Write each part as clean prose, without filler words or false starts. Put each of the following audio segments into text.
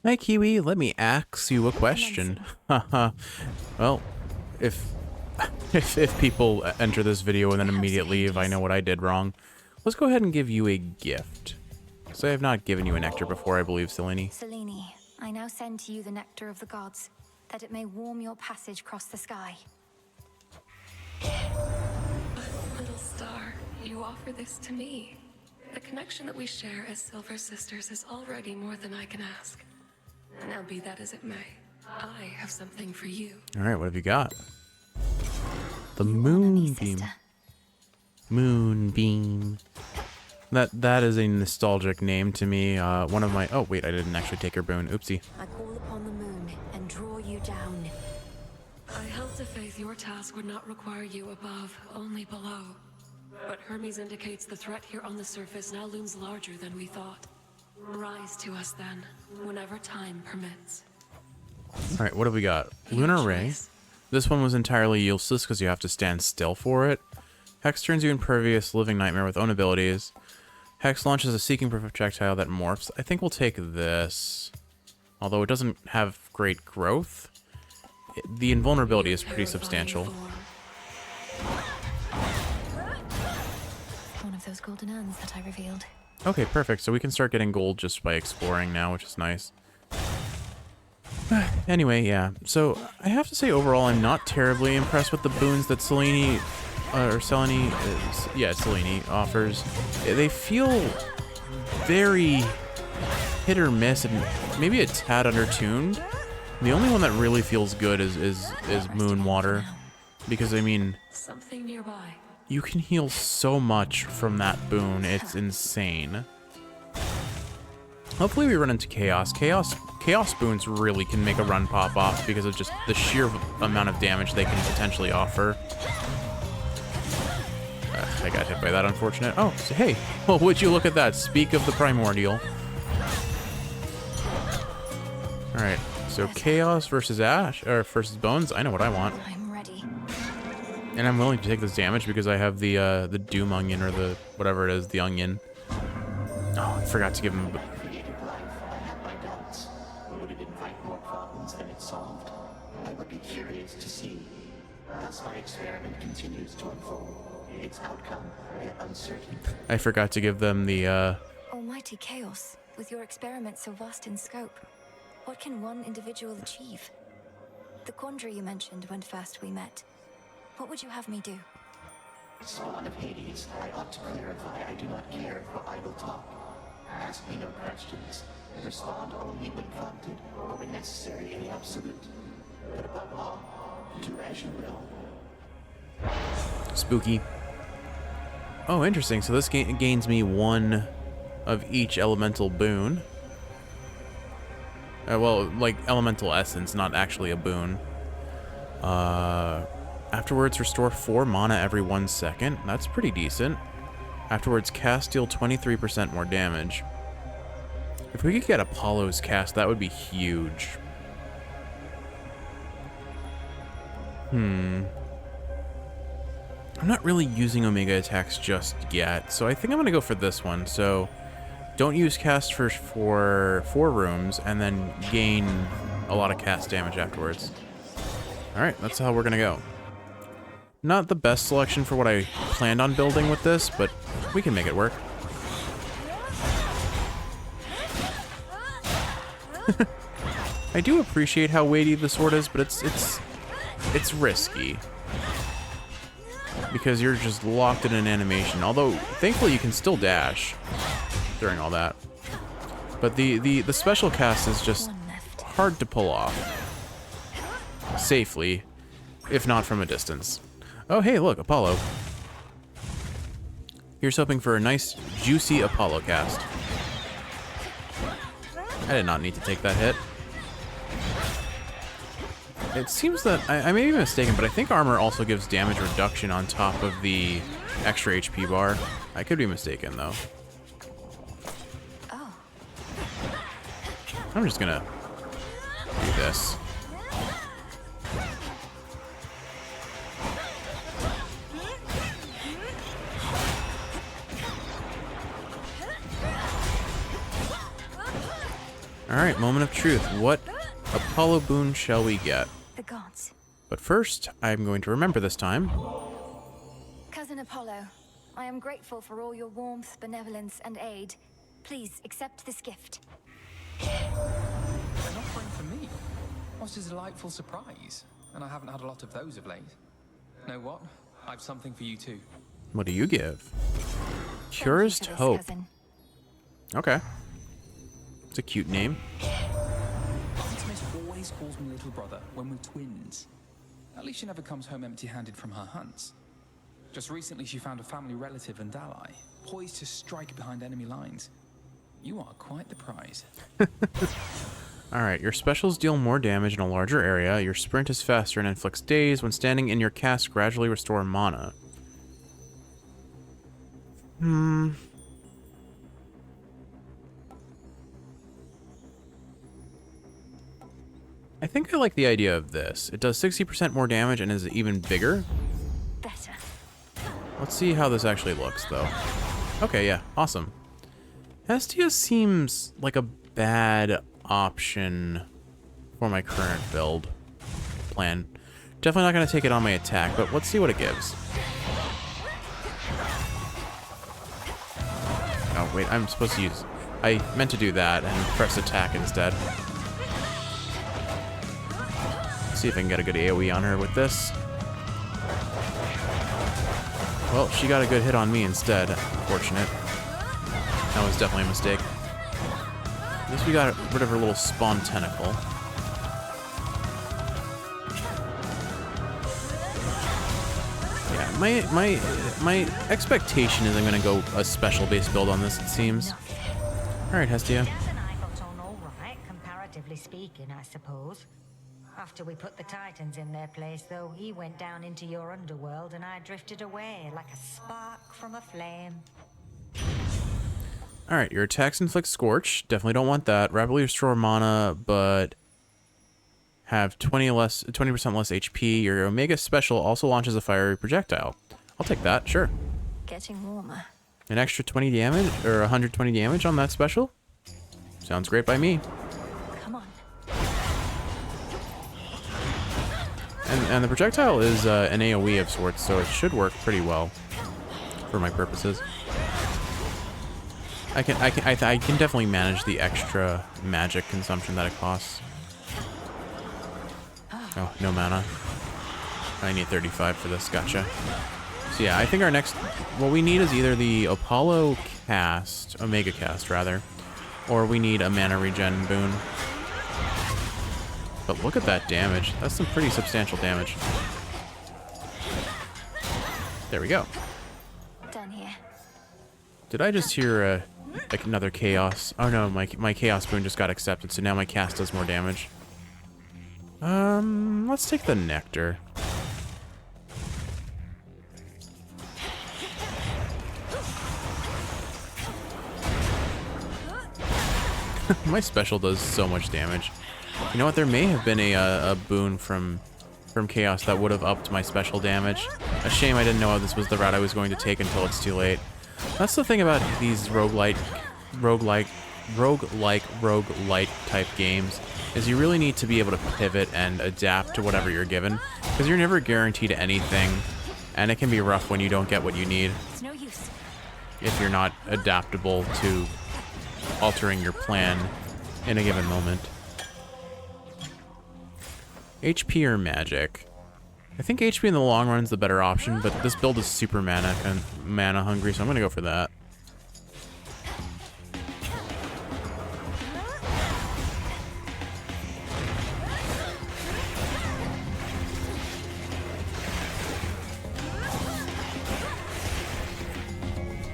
Hi, Kiwi. Let me ask you a question. Haha. Well, if, if people enter this video and then immediately leave, I know what I did wrong. Let's go ahead and give you a gift. So I have not given you a nectar before, I believe, Selene. Selene, I now send to you the nectar of the gods, that it may warm your passage across the sky. Little star, you offer this to me. The connection that we share as Silver Sisters is already more than I can ask. Now be that as it may, I have something for you. All right, what have you got? The You honor me, moonbeam. sister. Moonbeam. That is a nostalgic name to me. One of my. Oh wait, I didn't actually take her boon. Oopsie. I call upon the moon and draw you down. I held to faith your task would not require you above, only below. But Hermes indicates the threat here on the surface now looms larger than we thought. Rise to us then, whenever time permits. All right, what have we got? Lunar Ray. This one was entirely useless because you have to stand still for it. Hex turns you impervious, living nightmare with own abilities. Hex launches a seeking projectile that morphs. I think we'll take this. Although it doesn't have great growth, the invulnerability is pretty substantial. One of those golden urns that I revealed. Okay, perfect. So we can start getting gold just by exploring now, which is nice. Anyway, yeah. So I have to say overall I'm not terribly impressed with the boons that Selene offers. They feel very hit or miss and maybe a tad undertuned. The only one that really feels good is Moon Water, because I mean, Something nearby. you can heal so much from that boon. It's insane. Hopefully we run into Chaos. Chaos boons really can make a run pop off because of just the sheer amount of damage they can potentially offer. I got hit by that, unfortunate. Oh, so hey, well, would you look at that? Speak of the primordial. All right, so Chaos versus Ash, or versus Bones. I know what I want, I'm ready. and I'm willing to take this damage because I have the Doom Onion or the whatever it is, the Onion. Oh, I forgot to give him. Created life, I had my doubts. Would it invite more problems than it solved? I would be curious to see. As my experiment continues to unfold, its outcome yet uncertain. I forgot to give them the. Almighty Chaos, with your experiment so vast in scope, what can one individual achieve? The quandary you mentioned when first we met. What would you have me do? Spawn of Hades, I ought to clarify I do not care for idle talk. Ask me no questions. Respond only when prompted or when necessary in the absolute. But above all, do as you will. Spooky. Oh, interesting. So this gains me one of each elemental boon. Well, like elemental essence, not actually a boon. Afterwards, restore 4 mana every 1 second. That's pretty decent. Afterwards, cast deal 23% more damage. If we could get Apollo's cast, that would be huge. I'm not really using Omega attacks just yet, so I think I'm going to go for this one. So, don't use cast for 4 rooms, and then gain a lot of cast damage afterwards. Alright, that's how we're going to go. Not the best selection for what I planned on building with this, but we can make it work. I do appreciate how weighty the sword is, but it's risky. Because you're just locked in an animation. Although, thankfully, you can still dash during all that. But the special cast is just One left. hard to pull off. Safely, if not from a distance. Oh, hey, look, Apollo. Here's hoping for a nice, juicy Apollo cast. I did not need to take that hit. It seems that, I may be mistaken, but I think armor also gives damage reduction on top of the extra HP bar. I could be mistaken, though. Oh, I'm just gonna do this. Alright, moment of truth. What Apollo boon shall we get? The gods. But first, I'm going to remember this time. Cousin Apollo, I am grateful for all your warmth, benevolence, and aid. Please accept this gift. An offering for me? What a delightful surprise. And I haven't had a lot of those of late. Know what? I've something for you too. What do you give? Thank you Purest for this, Hope. cousin. Okay. It's a cute name. Aunt Smith always calls me little brother when we're twins. At least she never comes home empty-handed from her hunts. Just recently she found a family relative and ally, poised to strike behind enemy lines. You are quite the prize. Alright, your specials deal more damage in a larger area, your sprint is faster and inflicts daze. When standing in your cast, gradually restore mana. I think I like the idea of this. It does 60% more damage and is even bigger. Better. Let's see how this actually looks, though. Okay, yeah, awesome. Hestia seems like a bad option for my current build plan. Definitely not going to take it on my attack, but let's see what it gives. Oh, wait, I'm supposed to use... I meant to do that and press attack instead. See if I can get a good AoE on her with this. Well, she got a good hit on me instead. Unfortunate. That was definitely a mistake. At least we got rid of her little spawn tentacle. Yeah, my expectation is I'm gonna go a special base build on this, it seems. Alright, Hestia. Gaz and I got on all right, comparatively speaking, I suppose. After we put the Titans in their place, though, he went down into your underworld and I drifted away like a spark from a flame. Alright, your attacks inflict Scorch. Definitely don't want that. Rapidly restore mana, but have 20% less HP. Your Omega Special also launches a fiery projectile. I'll take that, sure. Getting warmer. An extra 20 damage, or 120 damage on that special? Sounds great by me. Come on. And the projectile is an AoE of sorts, so it should work pretty well for my purposes. I can definitely manage the extra magic consumption that it costs. Oh, no mana. I need 35 for this, gotcha. So yeah, I think our next... what we need is either the Apollo cast, Omega cast rather, or we need a mana regen boon. But look at that damage. That's some pretty substantial damage. There we go. Done here. Did I just hear like another chaos? Oh no, my chaos boon just got accepted, so now my cast does more damage. Let's take the nectar. My special does so much damage. You know what? There may have been a boon from Chaos that would have upped my special damage. A shame I didn't know this was the route I was going to take until it's too late. That's the thing about these roguelite type games, is you really need to be able to pivot and adapt to whatever you're given, because you're never guaranteed anything, and it can be rough when you don't get what you need It's no use. if you're not adaptable to altering your plan in a given moment. HP or magic? I think HP in the long run is the better option, but this build is super mana hungry, so I'm gonna go for that.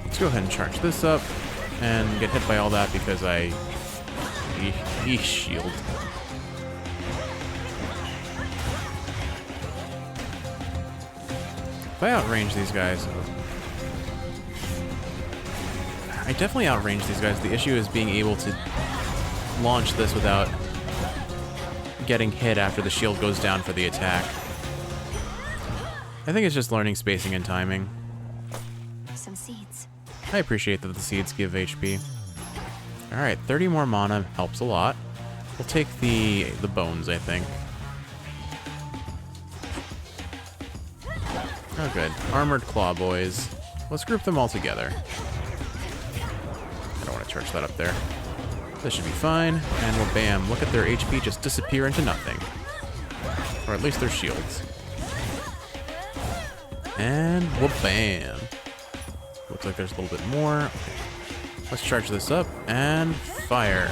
Let's go ahead and charge this up and get hit by all that because I shield. If I outrange these guys, I definitely outrange these guys. The issue is being able to launch this without getting hit after the shield goes down for the attack. I think it's just learning spacing and timing. Some seeds. I appreciate that the seeds give HP. Alright, 30 more mana helps a lot. We'll take the bones, I think. Oh, good. Armored Claw Boys. Let's group them all together. I don't want to charge that up there. This should be fine. And we'll bam. Look at their HP just disappear into nothing. Or at least their shields. And we'll bam. Looks like there's a little bit more. Okay. Let's charge this up and fire.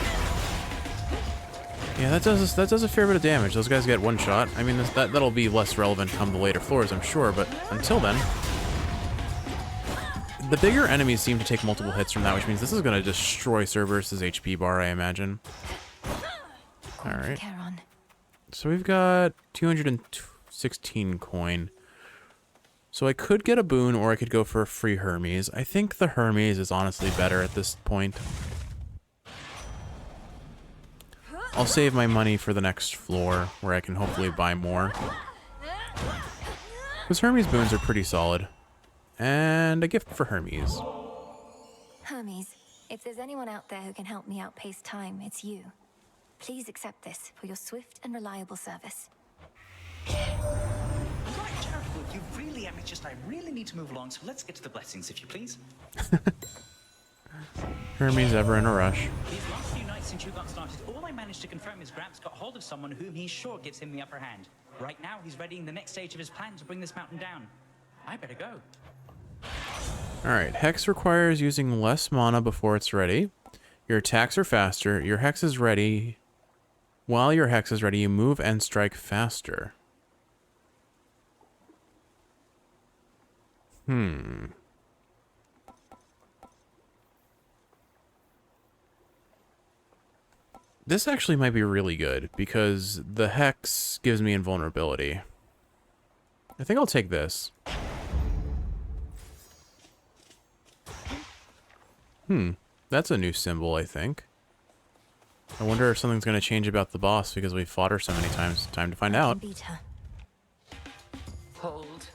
Yeah, that does a fair bit of damage. Those guys get one shot. I mean, that'll be less relevant come the later floors, I'm sure, but until then... The bigger enemies seem to take multiple hits from that, which means this is going to destroy Cerberus' HP bar, I imagine. Alright. So we've got 216 coin. So I could get a boon, or I could go for a free Hermes. I think the Hermes is honestly better at this point. I'll save my money for the next floor, where I can hopefully buy more. Because Hermes boons are pretty solid. And a gift for Hermes. Hermes, if there's anyone out there who can help me outpace time, it's you. Please accept this for your swift and reliable service. Right, charitable, you really amateurs. I really need to move along, so let's get to the blessings, if you please. Hermes ever in a rush. These last few nights since you got started, all I managed to confirm is Gramps got hold of someone whom he's sure gives him the upper hand. Right now, he's readying the next stage of his plan to bring this mountain down. I better go. Alright, Hex requires using less mana before it's ready. Your attacks are faster. Your Hex is ready. While your Hex is ready, you move and strike faster. This actually might be really good, because the Hex gives me invulnerability. I think I'll take this. That's a new symbol, I think. I wonder if something's going to change about the boss because we fought her so many times. Time to find out. Beat her. Hold.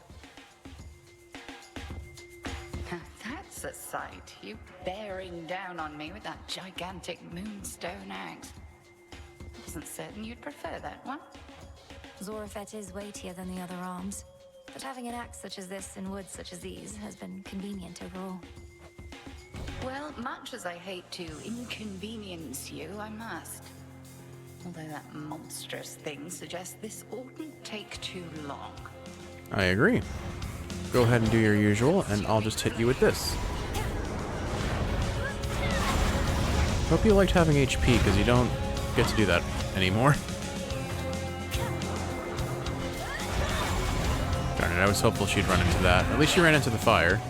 That's a sight. You bearing down on me with that gigantic moonstone axe. Wasn't certain you'd prefer that one. Zorafet is weightier than the other arms, but having an axe such as this in woods such as these has been convenient overall. Well, much as I hate to inconvenience you, I must. Although that monstrous thing suggests this oughtn't take too long. I agree. Go ahead and do your usual, and I'll just hit you with this. Hope you liked having HP, because you don't get to do that anymore. Darn it, I was hopeful she'd run into that. At least she ran into the fire.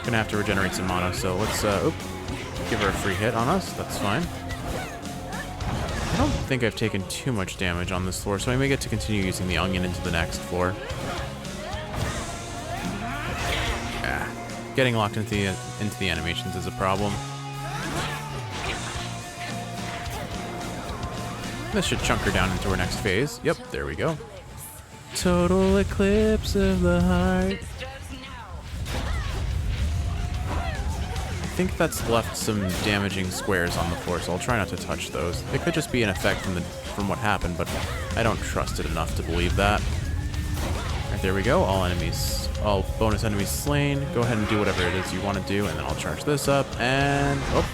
Gonna have to regenerate some mana, so let's give her a free hit on us. That's fine. I don't think I've taken too much damage on this floor, so I may get to continue using the onion into the next floor. Getting locked into the animations is a problem. This should chunk her down into her next phase. Yep, there we go. Total eclipse of the heart. I think that's left some damaging squares on the floor, so I'll try not to touch those. It could just be an effect from what happened, but I don't trust it enough to believe that. Alright, there we go. All bonus enemies slain. Go ahead and do whatever it is you want to do, and then I'll charge this up, and... oh,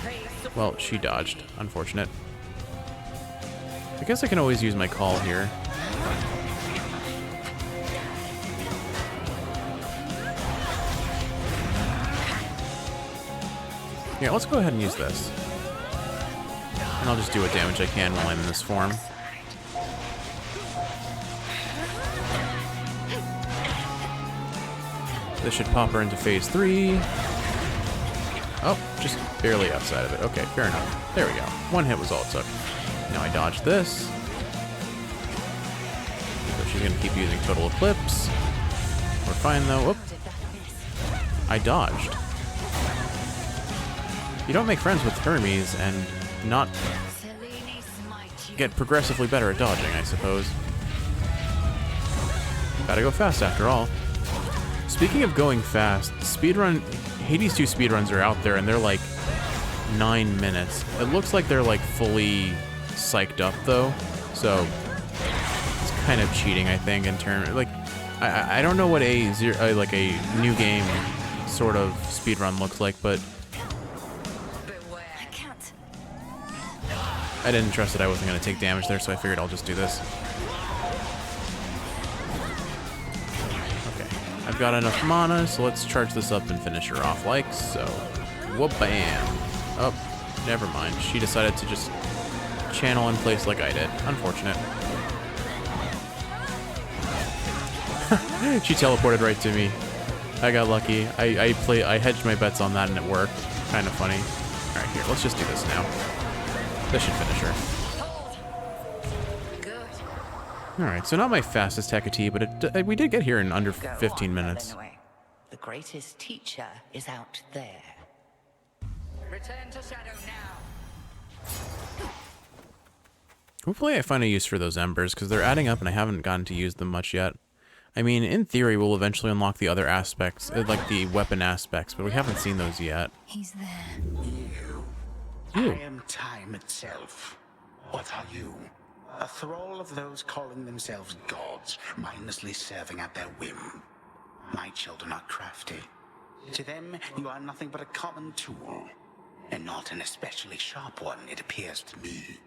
well, she dodged. Unfortunate. I guess I can always use my call here. Yeah, let's go ahead and use this. And I'll just do what damage I can while I'm in this form. This should pop her into phase 3. Oh, just barely outside of it. Okay, fair enough. There we go. One hit was all it took. Now I dodged this. So she's going to keep using Total Eclipse. We're fine though. Whoop. I dodged. You don't make friends with Hermes and not get progressively better at dodging, I suppose. Gotta go fast after all. Speaking of going fast, Hades 2 speedruns are out there and they're like 9 minutes. It looks like they're like fully psyched up though, so it's kind of cheating, I think, in terms like I don't know what a new game sort of speedrun looks like, but I can't. I didn't trust that I wasn't going to take damage there, so I figured I'll just do this. Okay, I've got enough mana, so let's charge this up and finish her off like so. Whoop-bam. Oh, never mind. She decided to just channel in place like I did. Unfortunate. She teleported right to me. I got lucky. I hedged my bets on that and it worked. Kind of funny. Alright, here, let's just do this now. This should finish her. Alright, so not my fastest Hecate, but we did get here in under 15 minutes. The greatest teacher is out there. Return to Shadow now. Hopefully I find a use for those embers, because they're adding up and I haven't gotten to use them much yet. I mean, in theory, we'll eventually unlock the other aspects, like the weapon aspects, but we haven't seen those yet. He's there. I am time itself. What are you? A thrall of those calling themselves gods, mindlessly serving at their whim. My children are crafty. To them, you are nothing but a common tool, and not an especially sharp one, it appears to me.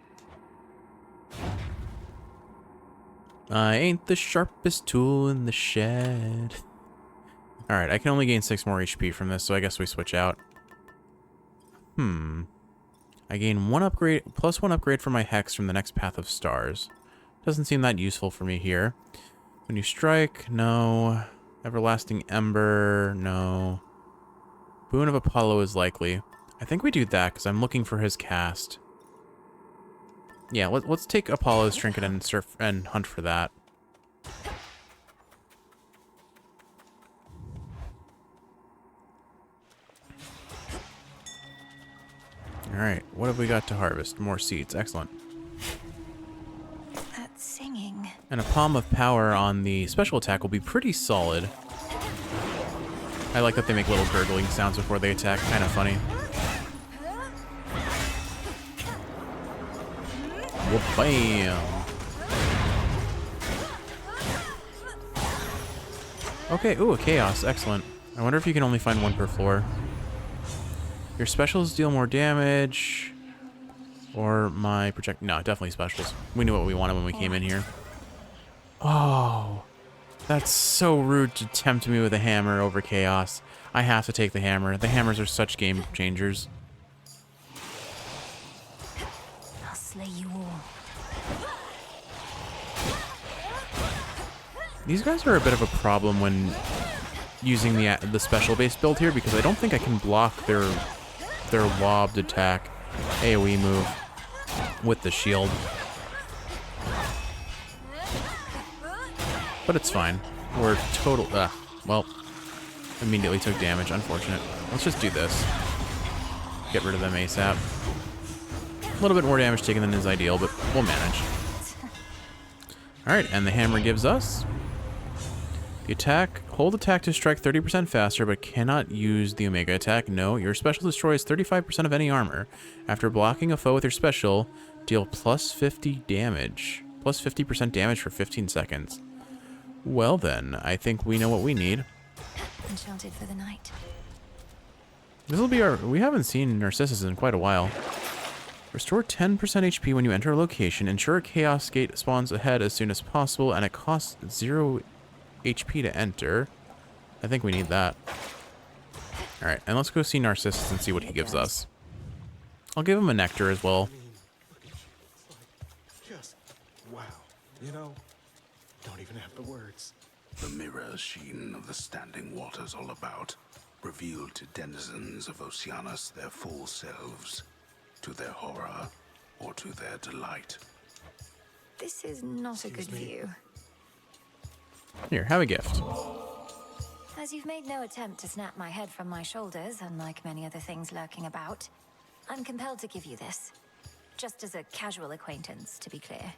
I ain't the sharpest tool in the shed. Alright, I can only gain 6 more HP from this, so I guess we switch out. I gain plus one upgrade for my Hex from the next Path of Stars. Doesn't seem that useful for me here. When you strike, no. Everlasting Ember, no. Boon of Apollo is likely. I think we do that, because I'm looking for his cast. Yeah, let's take Apollo's trinket and hunt for that. Alright, what have we got to harvest? More seeds, excellent. That singing. And a Palm of Power on the special attack will be pretty solid. I like that they make little gurgling sounds before they attack, kind of funny. Whoop-bam! Okay, ooh, a Chaos, excellent. I wonder if you can only find one per floor. Your specials deal more damage. Or my project... No, definitely specials. We knew what we wanted when we came in here. Oh, that's so rude to tempt me with a hammer over Chaos. I have to take the hammer. The hammers are such game changers. I'll slay you all. These guys are a bit of a problem when using the special-based build here, because I don't think I can block their lobbed attack AoE move with the shield. But it's fine. We're total... well, immediately took damage. Unfortunate. Let's just do this. Get rid of them ASAP. A little bit more damage taken than is ideal, but we'll manage. Alright, and the hammer gives us... The attack, hold attack to strike 30% faster, but cannot use the Omega attack. No, your special destroys 35% of any armor. After blocking a foe with your special, deal plus 50 damage. Plus 50% damage for 15 seconds. Well then, I think we know what we need. Enchanted for the night. This will be our... We haven't seen Narcissus in quite a while. Restore 10% HP when you enter a location. Ensure a Chaos Gate spawns ahead as soon as possible, and it costs 0 HP to enter. I think we need that. Alright, and let's go see Narcissus and see what he gives us. I'll give him a nectar as well. Just wow. You know, don't even have the words. The mirror sheen of the standing waters all about revealed to denizens of Oceanus their full selves, to their horror or to their delight. This is not a good view. Here, have a gift. As you've made no attempt to snap my head from my shoulders, unlike many other things lurking about, I'm compelled to give you this. Just as a casual acquaintance, to be clear.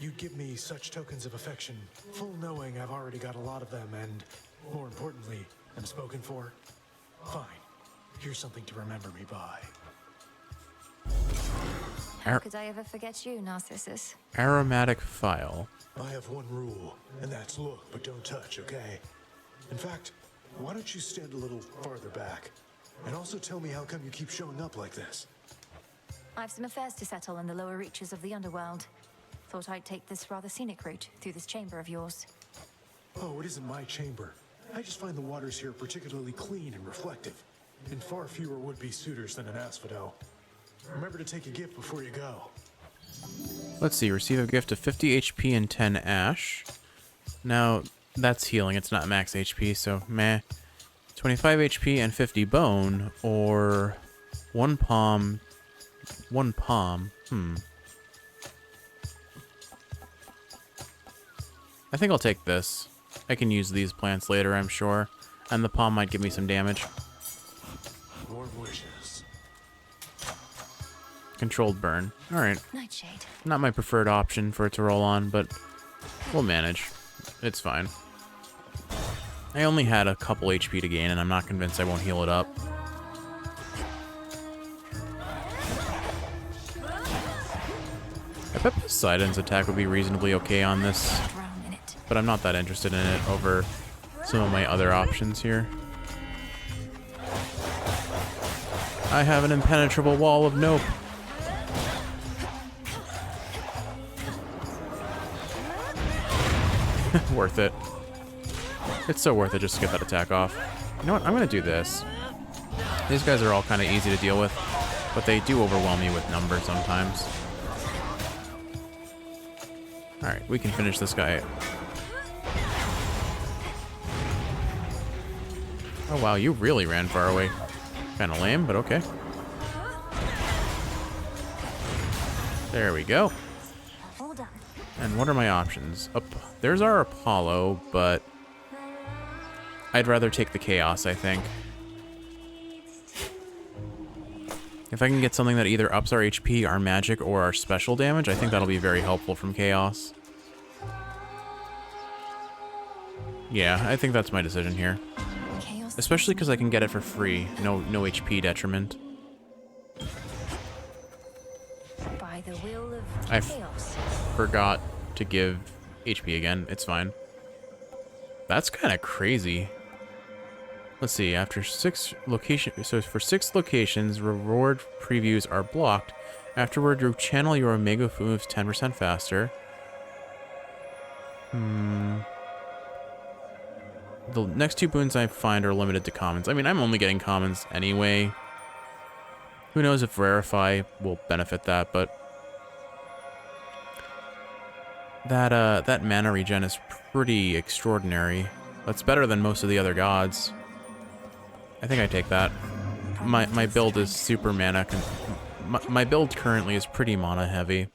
You give me such tokens of affection, full knowing I've already got a lot of them, and, more importantly, am spoken for. Fine. Here's something to remember me by. How could I ever forget you, Narcissus? Aromatic Phial. I have one rule, and that's look, but don't touch, okay? In fact, why don't you stand a little farther back? And also tell me how come you keep showing up like this? I've some affairs to settle in the lower reaches of the underworld. Thought I'd take this rather scenic route through this chamber of yours. Oh, it isn't my chamber. I just find the waters here particularly clean and reflective, and far fewer would-be suitors than an asphodel. Remember to take a gift before you go. Let's see, receive a gift of 50 HP and 10 ash. Now, that's healing, it's not max HP, so meh. 25 HP and 50 bone, or one palm. I think I'll take this. I can use these plants later, I'm sure. And the palm might give me some damage. More wishes. Controlled burn. Alright. Nightshade. Not my preferred option for it to roll on, but we'll manage. It's fine. I only had a couple HP to gain, and I'm not convinced I won't heal it up. I bet Poseidon's attack would be reasonably okay on this, Drown in it. but I'm not that interested in it over some of my other options here. I have an impenetrable wall of nope. Worth it. It's so worth it just to get that attack off. You know what? I'm going to do this. These guys are all kind of easy to deal with, but they do overwhelm me with numbers sometimes. Alright, we can finish this guy. Oh wow, you really ran far away. Kind of lame, but okay. There we go. All done. And what are my options? There's our Apollo, but I'd rather take the Chaos, I think. If I can get something that either ups our HP, our magic, or our special damage, I think that'll be very helpful from Chaos. Yeah, I think that's my decision here. Chaos. Especially because I can get it for free. No HP detriment. By the will of I chaos. forgot to give HP again. It's fine. That's kind of crazy. Let's see. After 6 locations, so for 6 locations, reward previews are blocked. Afterward, you channel your Omega moves 10% faster. The next 2 boons I find are limited to commons. I mean, I'm only getting commons anyway. Who knows if Rarefy will benefit that, but that mana regen is pretty extraordinary. That's better than most of the other gods. I think I take that. My build is super mana. My build currently is pretty mana heavy.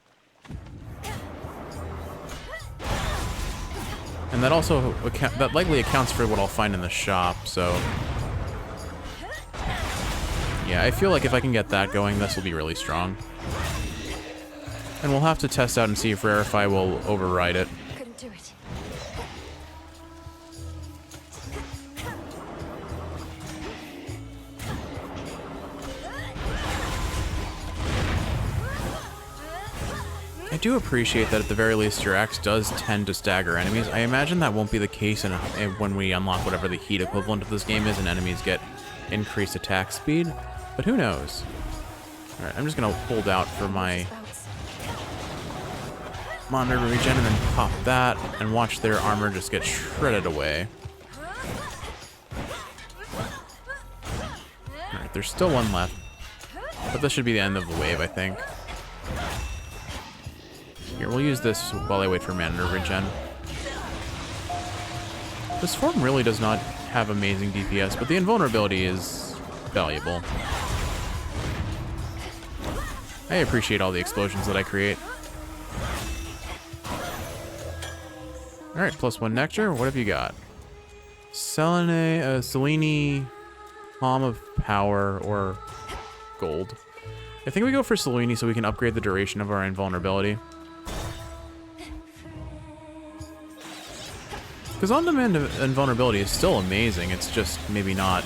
And that also that likely accounts for what I'll find in the shop, so yeah, I feel like if I can get that going, this will be really strong. And we'll have to test out and see if Rarefy will override it. Couldn't do it. I do appreciate that at the very least your axe does tend to stagger enemies. I imagine that won't be the case when we unlock whatever the heat equivalent of this game is and enemies get increased attack speed, but who knows? Alright, I'm just gonna hold out for my monitor regen and then pop that and watch their armor just get shredded away. Alright, there's still one left, but this should be the end of the wave, I think. Here, we'll use this while I wait for mana regen. This form really does not have amazing DPS, but the invulnerability is valuable. I appreciate all the explosions that I create. Alright, +1 nectar. What have you got? Selene, Palm of Power, or Gold. I think we go for Selene so we can upgrade the duration of our invulnerability. Because on-demand invulnerability is still amazing, it's just maybe not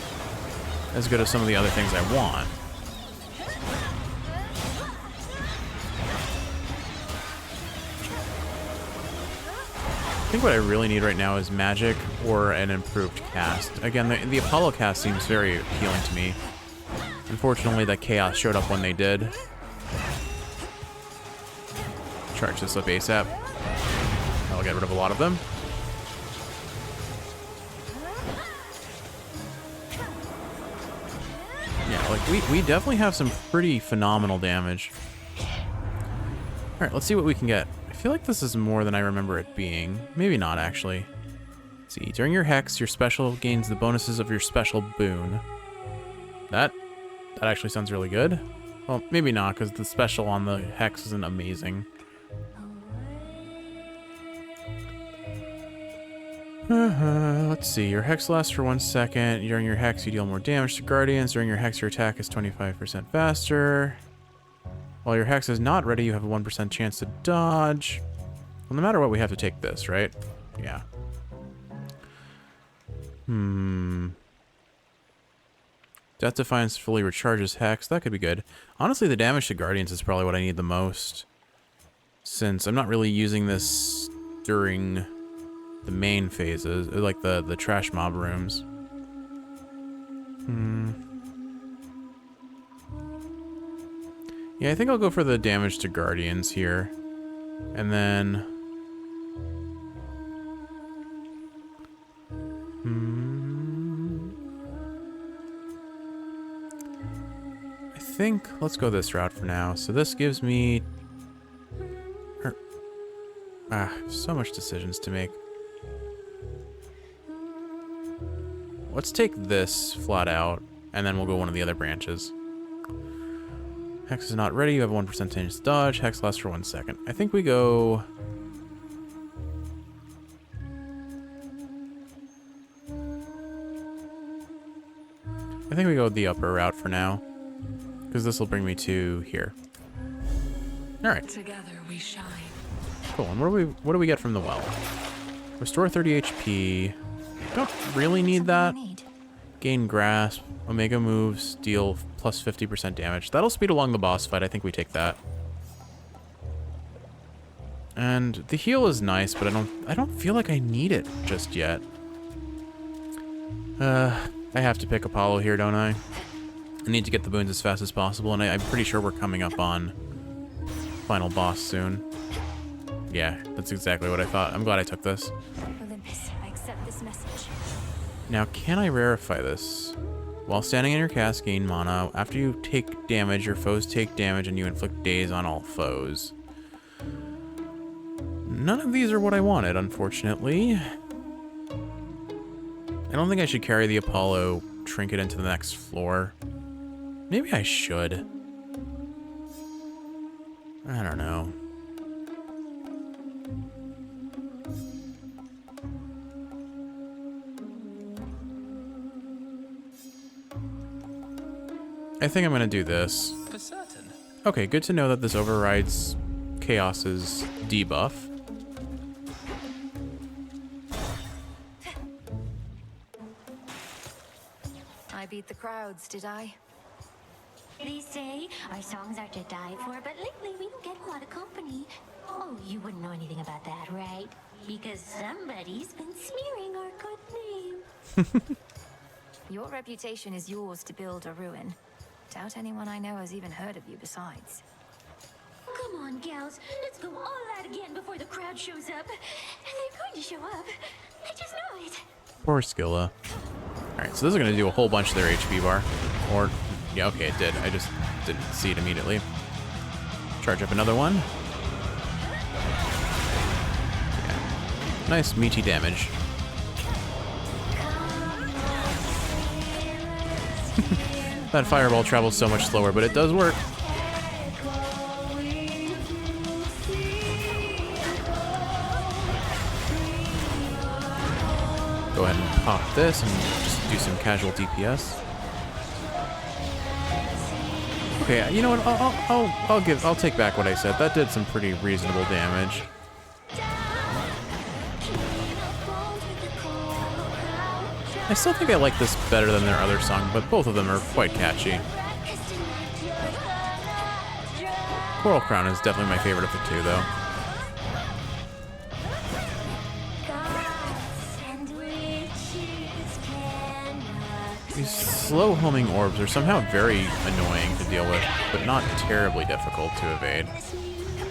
as good as some of the other things I want. think what I really need right now is magic or an improved cast. Again, the Apollo cast seems very appealing to me. Unfortunately, that chaos showed up when they did. Charge this up ASAP. I'll get rid of a lot of them. Yeah, like we definitely have some pretty phenomenal damage. Alright, let's see what we can get. I feel like this is more than I remember it being. Maybe not, actually. Let's see, during your hex, your special gains the bonuses of your special boon. That actually sounds really good. Well, maybe not, because the special on the hex isn't amazing. Let's see, your hex lasts for 1 second. During your hex, you deal more damage to guardians. During your hex, your attack is 25% faster. While your hex is not ready, you have a 1% chance to dodge. Well, no matter what, we have to take this, right? Yeah. Death Defiance fully recharges hex. That could be good. Honestly, the damage to guardians is probably what I need the most, since I'm not really using this during the main phases, like the trash mob rooms. Yeah, I think I'll go for the damage to guardians here. And then... I think let's go this route for now. So this gives me... so much decisions to make. Let's take this flat out, and then we'll go one of the other branches. Hex is not ready. You have a 1% chance to dodge. Hex lasts for 1 second. I think we go... I think we go the upper route for now, because this will bring me to here. All right. Together we shine. Cool. And what do we get from the well? Restore 30 HP. Don't really need that. Gain grasp. Omega moves. Deal plus 50% damage. That'll speed along the boss fight. I think we take that. And the heal is nice, but I don't feel like I need it just yet. I have to pick Apollo here, don't I? I need to get the boons as fast as possible, and I'm pretty sure we're coming up on final boss soon. Yeah, that's exactly what I thought. I'm glad I took this. Olympus, I accept this message. Now, can I rarefy this? While standing in your cast, gain mana. After you take damage, your foes take damage, and you inflict daze on all foes. None of these are what I wanted, unfortunately. I don't think I should carry the Apollo trinket into the next floor. Maybe I should. I don't know. I think I'm gonna do this. For certain. Okay, good to know that this overrides Chaos's debuff. I beat the crowds, did I? They say our songs are to die for, but lately we don't get a lot of company. Oh, you wouldn't know anything about that, right? Because somebody's been smearing our good name. Your reputation is yours to build or ruin. Doubt anyone I know has even heard of you besides. Come on, gals. Let's go all out again before the crowd shows up. They're going to show up. I just know it. Poor Skilla. Alright, so this is going to do a whole bunch of their HP bar. Or, yeah, okay, it did. I just didn't see it immediately. Charge up another one. Yeah. Nice meaty damage. That fireball travels so much slower, but it does work. Go ahead and pop this and just do some casual DPS. Okay, you know what? I'll take back what I said. That did some pretty reasonable damage. I still think I like this better than their other song, but both of them are quite catchy. Coral Crown is definitely my favorite of the two, though. These slow homing orbs are somehow very annoying to deal with, but not terribly difficult to evade.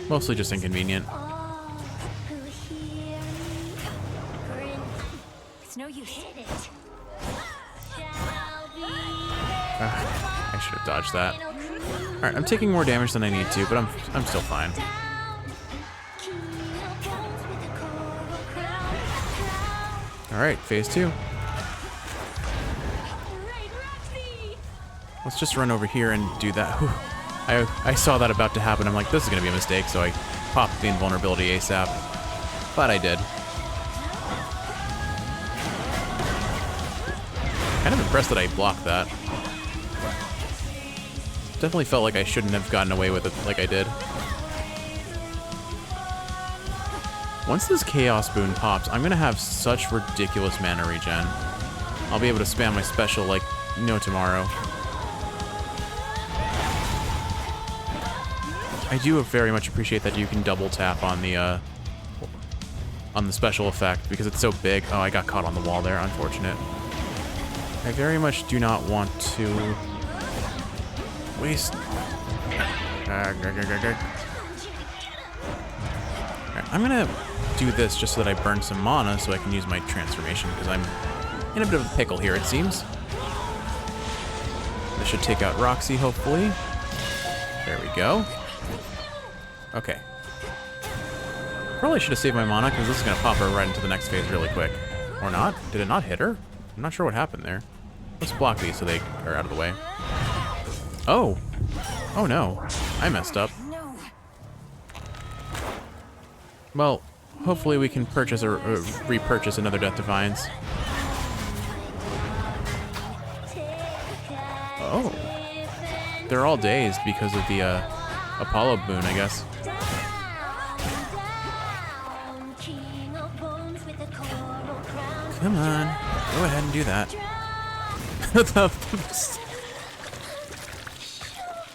Mostly just inconvenient. It's no use. I should have dodged that. Alright, I'm taking more damage than I need to, but I'm still fine. Alright, phase 2. Let's just run over here and do that. Whew. I saw that about to happen. I'm like, this is going to be a mistake, so I popped the invulnerability ASAP. But I did. Kind of impressed that I blocked that. Definitely felt like I shouldn't have gotten away with it like I did. Once this Chaos Boon pops, I'm going to have such ridiculous mana regen. I'll be able to spam my special like no tomorrow. I do very much appreciate that you can double tap on the special effect because it's so big. Oh, I got caught on the wall there. Unfortunate. I very much do not want to waste. Alright, I'm gonna do this just so that I burn some mana so I can use my transformation because I'm in a bit of a pickle here, it seems. This should take out Roxy, hopefully. There we go. Okay. Probably should have saved my mana because this is going to pop her right into the next phase really quick. Or not? Did it not hit her? I'm not sure what happened there. Let's block these so they are out of the way. Oh. Oh no. I messed up. Well, hopefully we can purchase or repurchase another Death Defiance. Oh. They're all dazed because of the Apollo boon, I guess. Come on, go ahead and do that.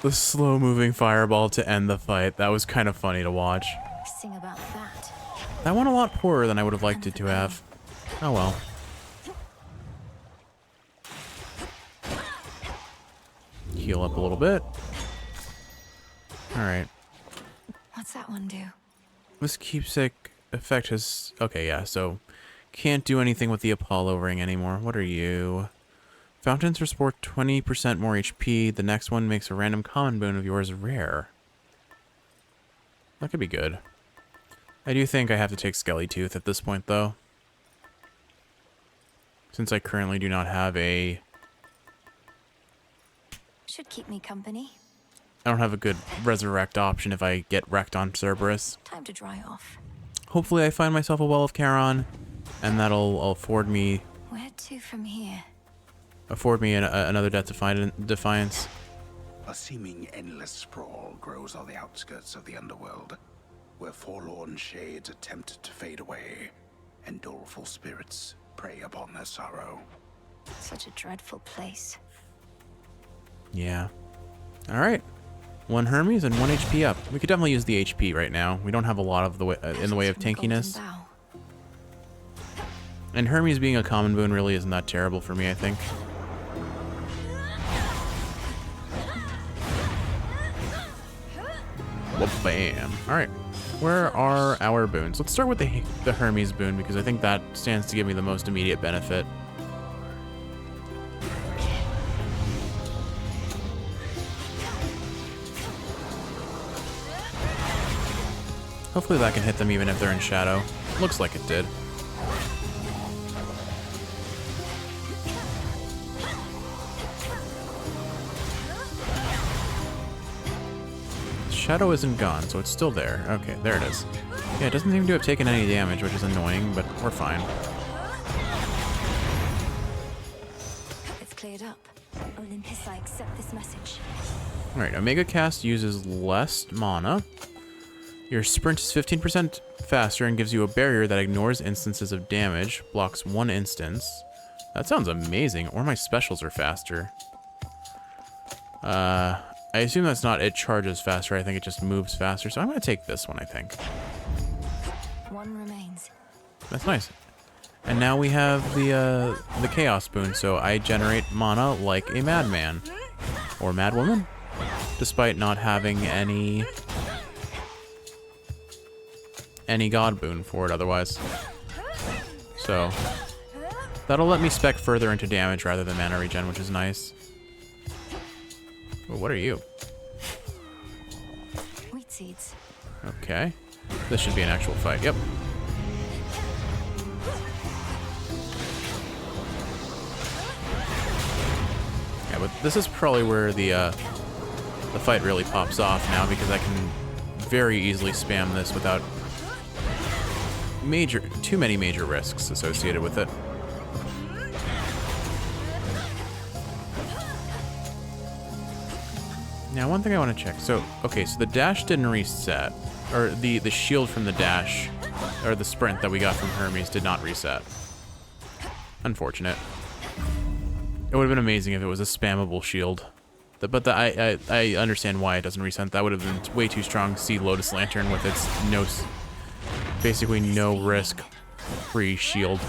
The slow-moving fireball to end the fight. That was kind of funny to watch. Sing about that. That went a lot poorer than I would have liked it to have. Oh well. Heal up a little bit. Alright. What's that one do? This keepsake effect has... Okay, yeah, so... Can't do anything with the Apollo ring anymore. What are you? Fountains restore 20% more HP. The next one makes a random common boon of yours rare. That could be good. I do think I have to take Skelly Tooth at this point, though. Since I currently do not have a... Should keep me company. I don't have a good resurrect option if I get wrecked on Cerberus. Time to dry off. Hopefully I find myself a Well of Charon, and that'll afford me... Where to from here? Afford me another Death Defiance. A seeming endless sprawl grows on the outskirts of the underworld, where forlorn shades attempt to fade away, and doleful spirits prey upon their sorrow. Such a dreadful place. Yeah. Alright. 1 Hermes and 1 HP up. We could definitely use the HP right now. We don't have a lot of the way, in the way of tankiness. And Hermes being a common boon really isn't that terrible for me, I think. Well, bam. Alright. Where are our boons? Let's start with the Hermes boon because I think that stands to give me the most immediate benefit. Hopefully that can hit them even if they're in shadow. Looks like it did. Shadow isn't gone, so it's still there. Okay, there it is. Yeah, it doesn't seem to have taken any damage, which is annoying, but we're fine. It's cleared up. Olympus, I accept this message. Alright, Omega Cast uses less mana. Your sprint is 15% faster and gives you a barrier that ignores instances of damage, blocks 1 instance. That sounds amazing. Or my specials are faster. I assume that's not it charges faster. I think it just moves faster. So I'm going to take this one, I think. 1 remains. That's nice. And now we have the Chaos Boon, so I generate mana like a madman. Or madwoman? Despite not having any God Boon for it otherwise. So, that'll let me spec further into damage rather than mana regen, which is nice. Oh, what are you? Wheat seeds. Okay. This should be an actual fight. Yep. Yeah, but this is probably where the fight really pops off now, because I can very easily spam this without too many major risks associated with it. Now, one thing I want to check. So, okay, so the dash didn't reset. Or the shield from the dash, or the sprint that we got from Hermes did not reset. Unfortunate. It would have been amazing if it was a spammable shield. But I understand why it doesn't reset. That would have been way too strong. See Lotus Lantern with its basically no risk free shield.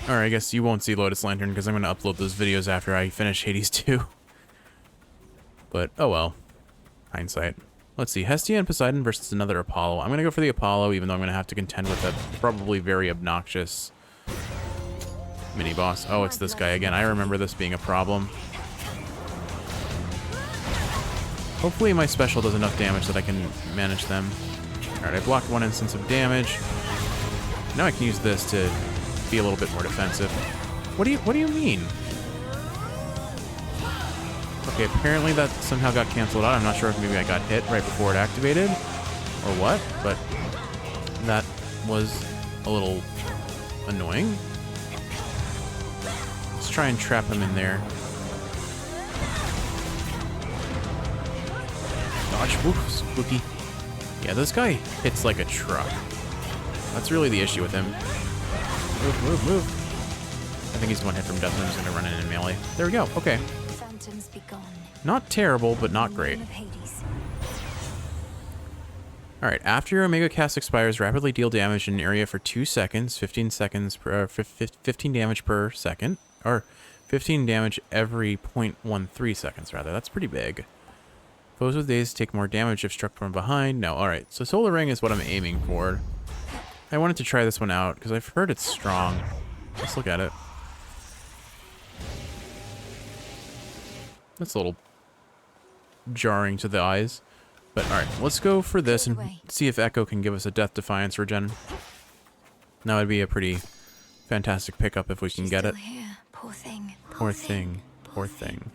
Alright, I guess you won't see Lotus Lantern because I'm going to upload those videos after I finish Hades 2. But, oh well. Hindsight. Let's see. Hestia and Poseidon versus another Apollo. I'm going to go for the Apollo, even though I'm going to have to contend with that probably very obnoxious mini-boss. Oh, it's this guy again. I remember this being a problem. Hopefully my special does enough damage that I can manage them. Alright, I blocked one instance of damage. Now I can use this to be a little bit more defensive. What do you mean? Okay, apparently that somehow got canceled out. I'm not sure if maybe I got hit right before it activated or what, but that was a little annoying. Let's try and trap him in there. Dodge, woof, spooky. Yeah, this guy hits like a truck. That's really the issue with him. Move, move, move. I think he's one hit from death, and I'm just gonna run in melee. There we go, okay. Phantoms be gone. Not terrible, but not great. Alright, after your Omega cast expires, rapidly deal damage in an area for 2 seconds, 15 damage per second, or 15 damage every 0.13 seconds, rather. That's pretty big. Foes with daze take more damage if struck from behind. No, alright, so Solar Ring is what I'm aiming for. I wanted to try this one out, because I've heard it's strong. Let's look at it. That's a little jarring to the eyes. But alright, let's go for this and see if Echo can give us a Death Defiance regen. That would be a pretty fantastic pickup if we can get it. Here. Poor thing. Poor thing. Poor thing.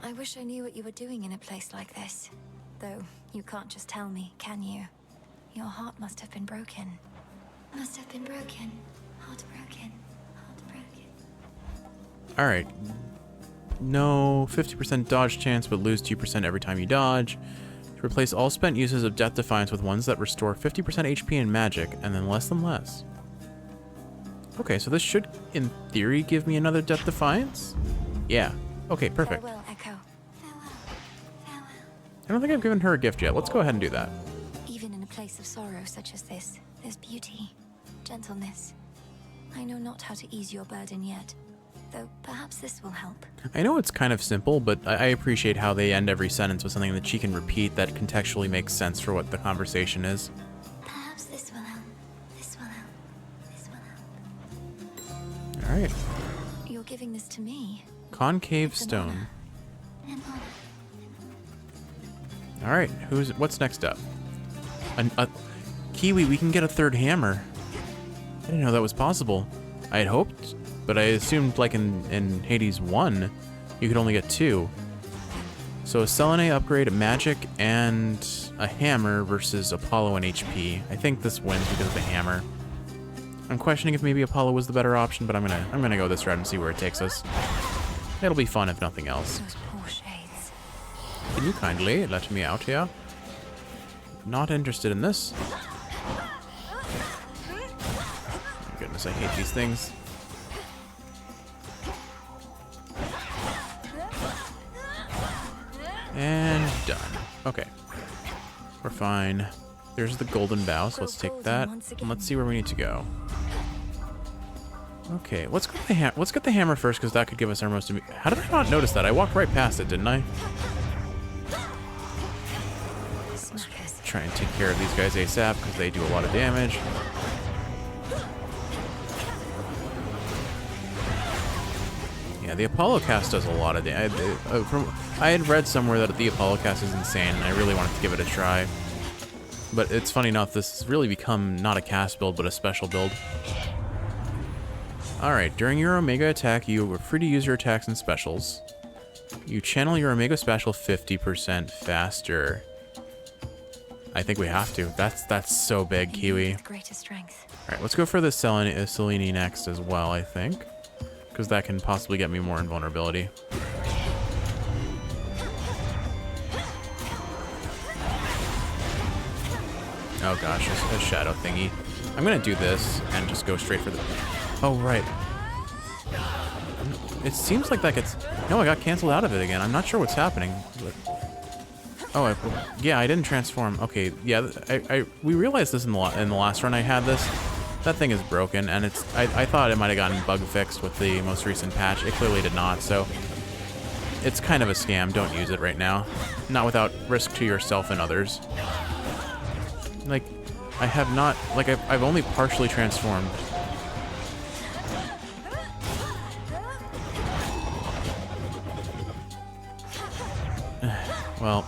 I wish I knew what you were doing in a place like this. Though, you can't just tell me, can you? Your heart must have been broken. Must have been broken. Heartbroken. Heartbroken. Alright. No 50% dodge chance, but lose 2% every time you dodge. To replace all spent uses of Death Defiance with ones that restore 50% HP and magic, and then less than less. Okay, so this should, in theory, give me another Death Defiance? Yeah. Okay, perfect. Farewell, Echo. I don't think I've given her a gift yet. Let's go ahead and do that. Even in a place of sorrow such as this, there's beauty, gentleness. I know not how to ease your burden yet, though perhaps this will help. I know it's kind of simple, but I appreciate how they end every sentence with something that she can repeat that contextually makes sense for what the conversation is. Perhaps this will help. This will help. This will help. Alright. You're giving this to me. Concave Stone. An honor. Alright, what's next up? Kiwi, we can get a third hammer. I didn't know that was possible. I had hoped, but I assumed like in Hades 1, you could only get 2. So a Selene upgrade, a magic, and a hammer versus Apollo and HP. I think this wins because of the hammer. I'm questioning if maybe Apollo was the better option, but I'm gonna go this route and see where it takes us. It'll be fun if nothing else. Those poor shades. Can you kindly let me out here? Not interested in this. Oh my goodness, I hate these things. And done. Okay. We're fine. There's the golden bow, so let's take that. And let's see where we need to go. Okay, let's get the hammer first, because that could give us our most... How did I not notice that? I walked right past it, didn't I? Let's try and take care of these guys ASAP, because they do a lot of damage. Yeah, the Apollo cast does a lot of damage. I had read somewhere that the Apollo cast is insane, and I really wanted to give it a try. But it's funny enough, this has really become not a cast build, but a special build. Alright, during your Omega attack, you are free to use your attacks and specials. You channel your Omega special 50% faster. I think we have to. That's so big, Kiwi. Alright, let's go for the Selene next as well, I think. Because that can possibly get me more invulnerability. Oh gosh, a shadow thingy. I'm gonna do this and just go straight for the... Oh, right. It seems like that gets... No, I got canceled out of it again. I'm not sure what's happening. But... Oh, yeah, I didn't transform. Okay, yeah, we realized this in the last run I had this. That thing is broken, and it's... I thought it might have gotten bug fixed with the most recent patch. It clearly did not, so... It's kind of a scam. Don't use it right now. Not without risk to yourself and others. Like, I have not... Like, I've only partially transformed. Well,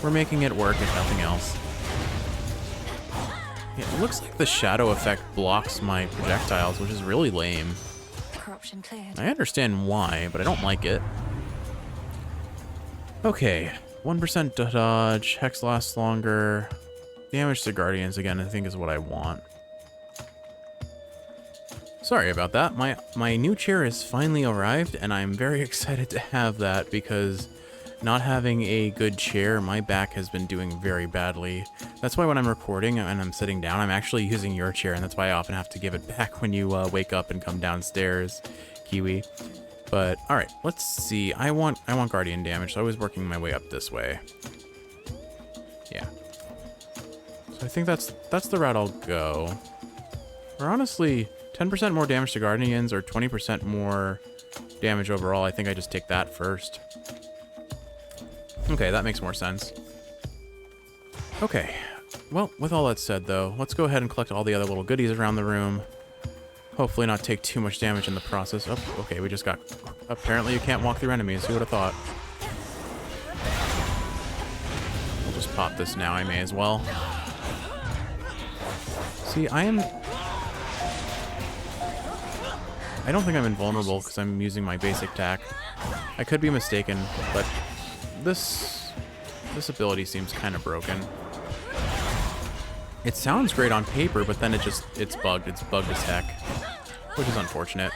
we're making it work if nothing else. Yeah, it looks like the shadow effect blocks my projectiles, which is really lame. Corruption cleared. I understand why, but I don't like it. Okay, 1% dodge, Hex lasts longer. Damage to Guardians, again, I think is what I want. Sorry about that. My new chair has finally arrived, and I'm very excited to have that because not having a good chair, my back has been doing very badly. That's why when I'm recording and I'm sitting down, I'm actually using your chair, and that's why I often have to give it back when you wake up and come downstairs, Kiwi. But all right, let's see. I want Guardian damage, so I was working my way up this way. Yeah. So I think that's the route I'll go. Or honestly, 10% more damage to Guardians or 20% more damage overall. I think I just take that first. Okay, that makes more sense. Okay, well, with all that said, though, let's go ahead and collect all the other little goodies around the room. Hopefully not take too much damage in the process. Oh, okay, we just got... Apparently you can't walk through enemies. Who would have thought? We'll just pop this now. I may as well. See, I don't think I'm invulnerable because I'm using my basic attack. I could be mistaken, but... This ability seems kind of broken. It sounds great on paper, but then it's bugged. It's bugged as heck, which is unfortunate.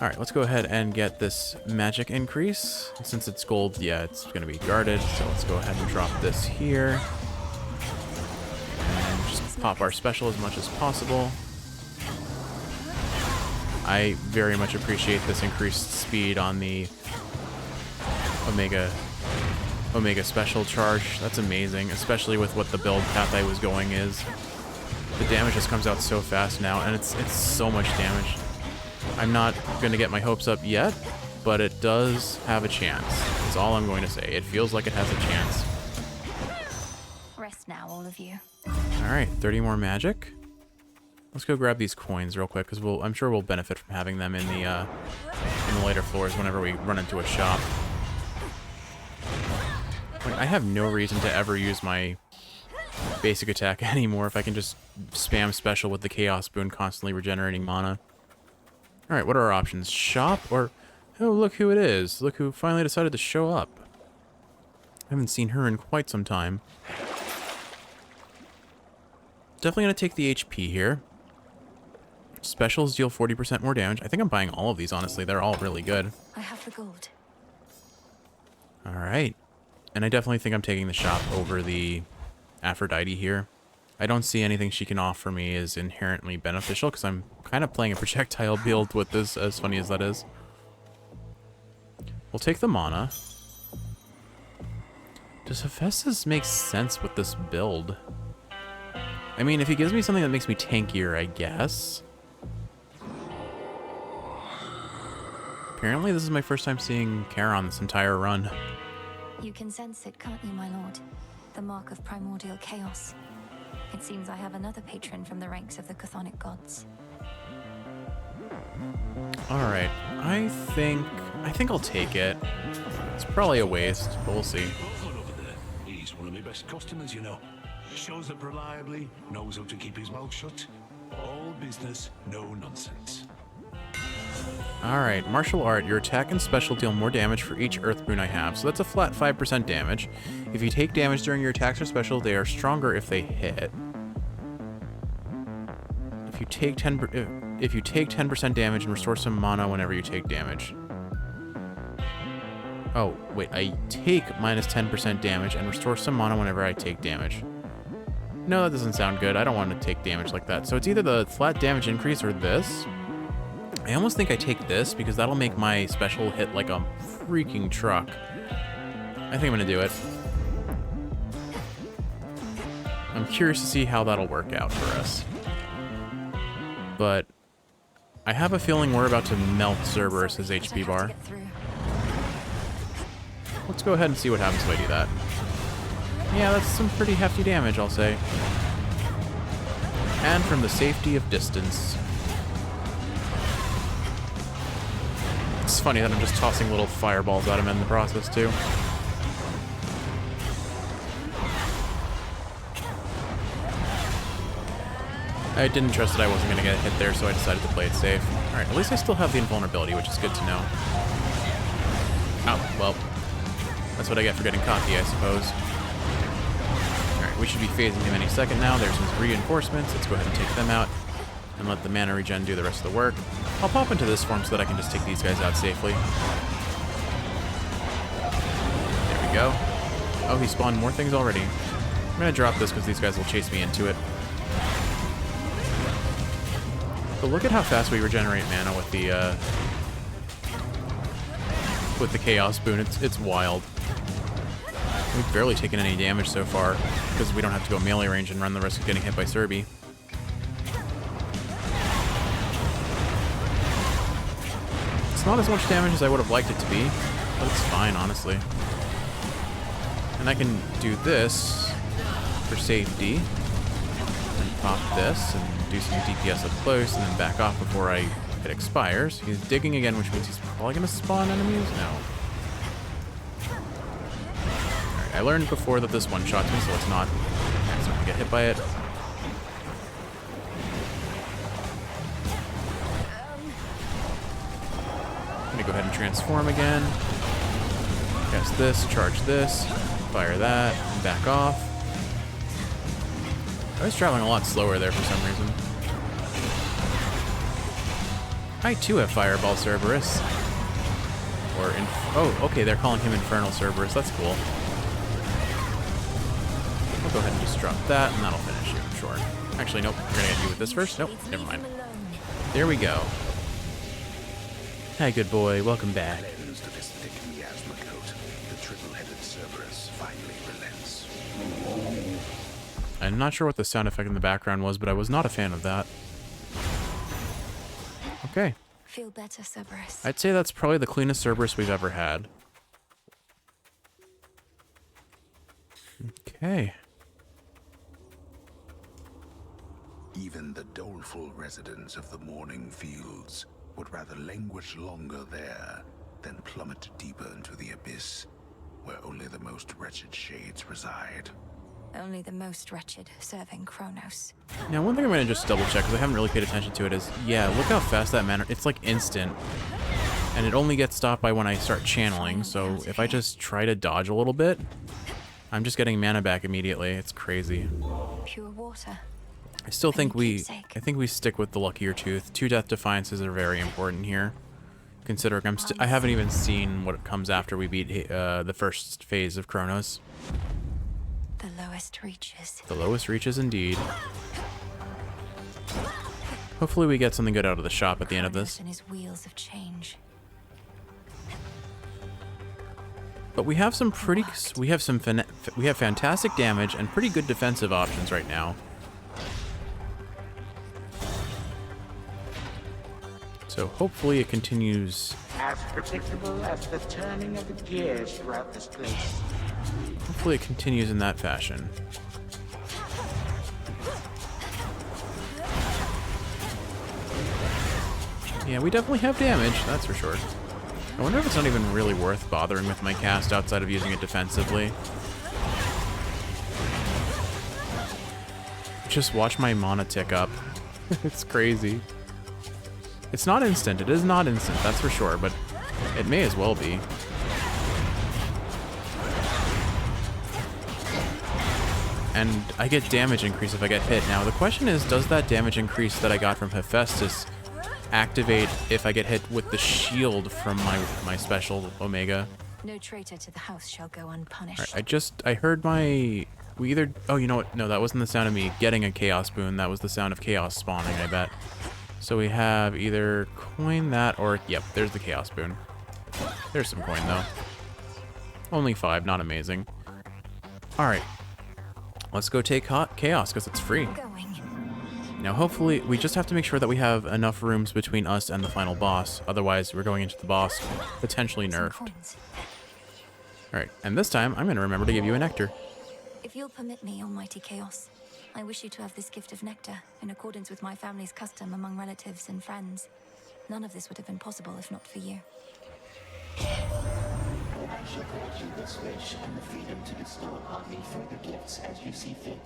All right, let's go ahead and get this magic increase. Since it's gold, yeah, it's going to be guarded. So let's go ahead and drop this here. And just pop our special as much as possible. I very much appreciate this increased speed on the Omega special charge. That's amazing, especially with what the build path I was going is. The damage just comes out so fast now, and it's so much damage. I'm not going to get my hopes up yet, but it does have a chance. That's all I'm going to say. It feels like it has a chance. Rest now, all of you. Alright, 30 more magic. Let's go grab these coins real quick, because I'm sure we'll benefit from having them in the later floors whenever we run into a shop. I have no reason to ever use my basic attack anymore if I can just spam special with the Chaos Boon constantly regenerating mana. Alright, what are our options? Shop or... Oh, look who it is. Look who finally decided to show up. I haven't seen her in quite some time. Definitely going to take the HP here. Specials deal 40% more damage. I think I'm buying all of these, honestly. They're all really good. I have the gold. Alright. And I definitely think I'm taking the shop over the Aphrodite here. I don't see anything she can offer me as inherently beneficial because I'm kind of playing a projectile build with this, as funny as that is. We'll take the mana. Does Hephaestus make sense with this build? I mean, if he gives me something that makes me tankier, I guess. Apparently, this is my first time seeing Charon this entire run. You can sense it, can't you, my lord? The mark of primordial chaos. It seems I have another patron from the ranks of the chthonic gods. Alright, I think I'll take it. It's probably a waste, but we'll see. He's one of my best customers, you know. Shows up reliably, knows how to keep his mouth shut. All business, no nonsense. Alright, martial art. Your attack and special deal more damage for each earth boon I have. So that's a flat 5% damage. If you take damage during your attacks or special, they are stronger if they hit. If you take 10% damage and restore some mana whenever you take damage. Oh, wait, I take minus 10% damage and restore some mana whenever I take damage. No, that doesn't sound good. I don't want to take damage like that. So it's either the flat damage increase or this. I almost think I take this because that'll make my special hit like a freaking truck. I think I'm gonna do it. I'm curious to see how that'll work out for us. But I have a feeling we're about to melt Cerberus' HP bar. Let's go ahead and see what happens if I do that. Yeah, that's some pretty hefty damage, I'll say. And from the safety of distance. It's funny that I'm just tossing little fireballs at him in the process, too. I didn't trust that I wasn't going to get hit there, so I decided to play it safe. Alright, at least I still have the invulnerability, which is good to know. Oh, well. That's what I get for getting cocky, I suppose. Alright, we should be phasing him any second now. There's his reinforcements. Let's go ahead and take them out. And let the mana regen do the rest of the work. I'll pop into this form so that I can just take these guys out safely. There we go. Oh, he spawned more things already. I'm gonna drop this because these guys will chase me into it. But look at how fast we regenerate mana with the Chaos Boon. It's wild. We've barely taken any damage so far because we don't have to go melee range and run the risk of getting hit by Serby. It's not as much damage as I would have liked it to be, but it's fine, honestly. And I can do this for safety, and pop this, and do some DPS up close, and then back off before it expires. He's digging again, which means he's probably going to spawn enemies? No. Alright, I learned before that this one-shots me, so it's not going to get hit by it. Go ahead and transform again. Cast this, charge this, fire that, and back off. I was traveling a lot slower there for some reason. I too have Fireball Cerberus. Oh, okay, they're calling him Infernal Cerberus. That's cool. I'll go ahead and just drop that, and that'll finish you, I'm sure. Actually, nope. We're gonna get you with this first. Nope, never mind. There we go. Hi, good boy. Welcome back. Cleansed of his thick miasma coat, the triple-headed Cerberus finally relents. I'm not sure what the sound effect in the background was, but I was not a fan of that. Okay. Feel better, Cerberus. I'd say that's probably the cleanest Cerberus we've ever had. Okay. Even the doleful residents of the Morning Fields would rather languish longer there than plummet deeper into the abyss, where only the most wretched shades reside. Only the most wretched serving Kronos. Now, one thing I'm going to just double check, because I haven't really paid attention to it, is, yeah, look how fast that mana... It's like instant. And it only gets stopped by when I start channeling, so if I just try to dodge a little bit, I'm just getting mana back immediately. It's crazy. Pure water. I still think we stick with the luckier tooth. 2 Death Defiances are very important here, considering I haven't even seen what comes after we beat the first phase of Kronos. The lowest reaches. The lowest reaches, indeed. Hopefully we get something good out of the shop at the end of this. And his wheels of change. But we have some pretty, we have fantastic damage and pretty good defensive options right now. So hopefully it continues. As predictable as the turning of the gears throughout this place. Hopefully it continues in that fashion. Yeah, we definitely have damage, that's for sure. I wonder if it's not even really worth bothering with my cast outside of using it defensively. Just watch my mana tick up. It's crazy. It's not instant. It is not instant, that's for sure, but it may as well be. And I get damage increase if I get hit. Now, the question is, does that damage increase that I got from Hephaestus activate if I get hit with the shield from my special Omega? No traitor to the house shall go unpunished. All right, I heard my... Oh, you know what? No, that wasn't the sound of me getting a Chaos Boon. That was the sound of Chaos spawning, I bet. So we have either coin that or... Yep, there's the Chaos Boon. There's some coin, though. Only 5, not amazing. Alright. Let's go take Chaos, because it's free. Now, hopefully, we just have to make sure that we have enough rooms between us and the final boss. Otherwise, we're going into the boss potentially nerfed. Alright, and this time, I'm going to remember to give you a nectar. If you'll permit me, Almighty Chaos, I wish you to have this gift of nectar, in accordance with my family's custom among relatives and friends. None of this would have been possible if not for you. I shall grant you this wish and the freedom to bestow upon me further gifts as you see fit,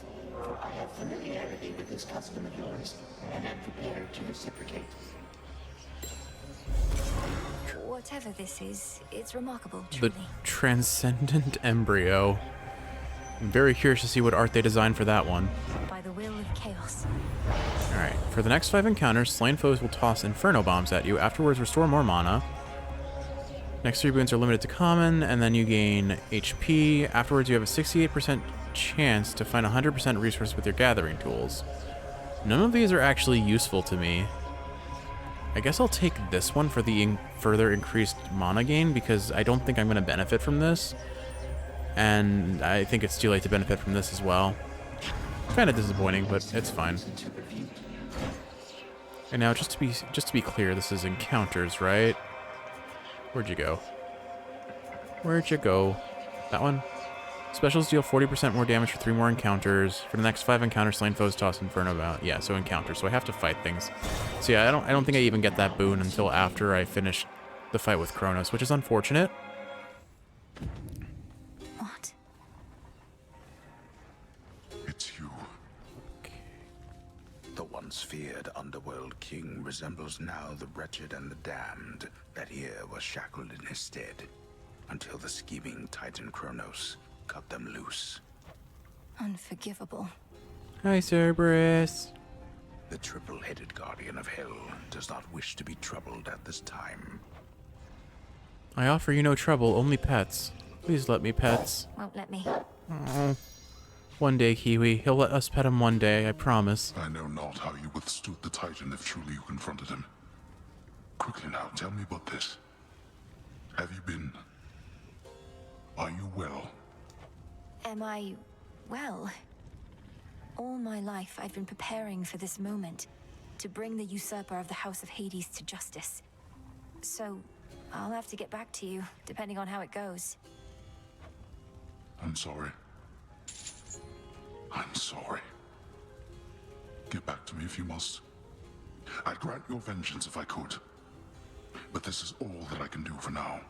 for I have familiarity with this custom of yours, and am prepared to reciprocate. Whatever this is, it's remarkable, truly. The Transcendent Embryo. I'm very curious to see what art they designed for that one. By the will of Chaos. Alright, for the next 5 encounters, slain foes will toss Inferno Bombs at you, afterwards restore more mana. Next 3 boons are limited to common, and then you gain HP. Afterwards, you have a 68% chance to find 100% resource with your gathering tools. None of these are actually useful to me. I guess I'll take this one for the further increased mana gain, because I don't think I'm going to benefit from this. And I think it's too late to benefit from this as well. Kind of disappointing, but it's fine. And now, just to be clear, this is encounters, right? Where'd you go? Where'd you go? That one? Specials deal 40% more damage for 3 more encounters. For the next 5 encounters, slain foes toss Inferno Bound. Yeah, so encounters. So I have to fight things. So yeah, I don't think I even get that boon until after I finish the fight with Kronos, which is unfortunate. What? It's you. The once feared underworld king resembles now the wretched and the damned that here was shackled in his stead, until the scheming Titan Kronos cut them loose. Unforgivable. Hi, Cerberus. The triple-headed guardian of hell does not wish to be troubled at this time. I offer you no trouble, only pets. Please let me pets. Won't let me. Oh. One day, Kiwi. He'll let us pet him one day, I promise. I know not how you withstood the Titan if truly you confronted him. Quickly now, tell me about this. Have you been... Are you well? Am I well? All my life, I've been preparing for this moment, to bring the usurper of the House of Hades to justice. So, I'll have to get back to you, depending on how it goes. I'm sorry. I'm sorry. Get back to me if you must. I'd grant your vengeance if I could. But this is all that I can do for now.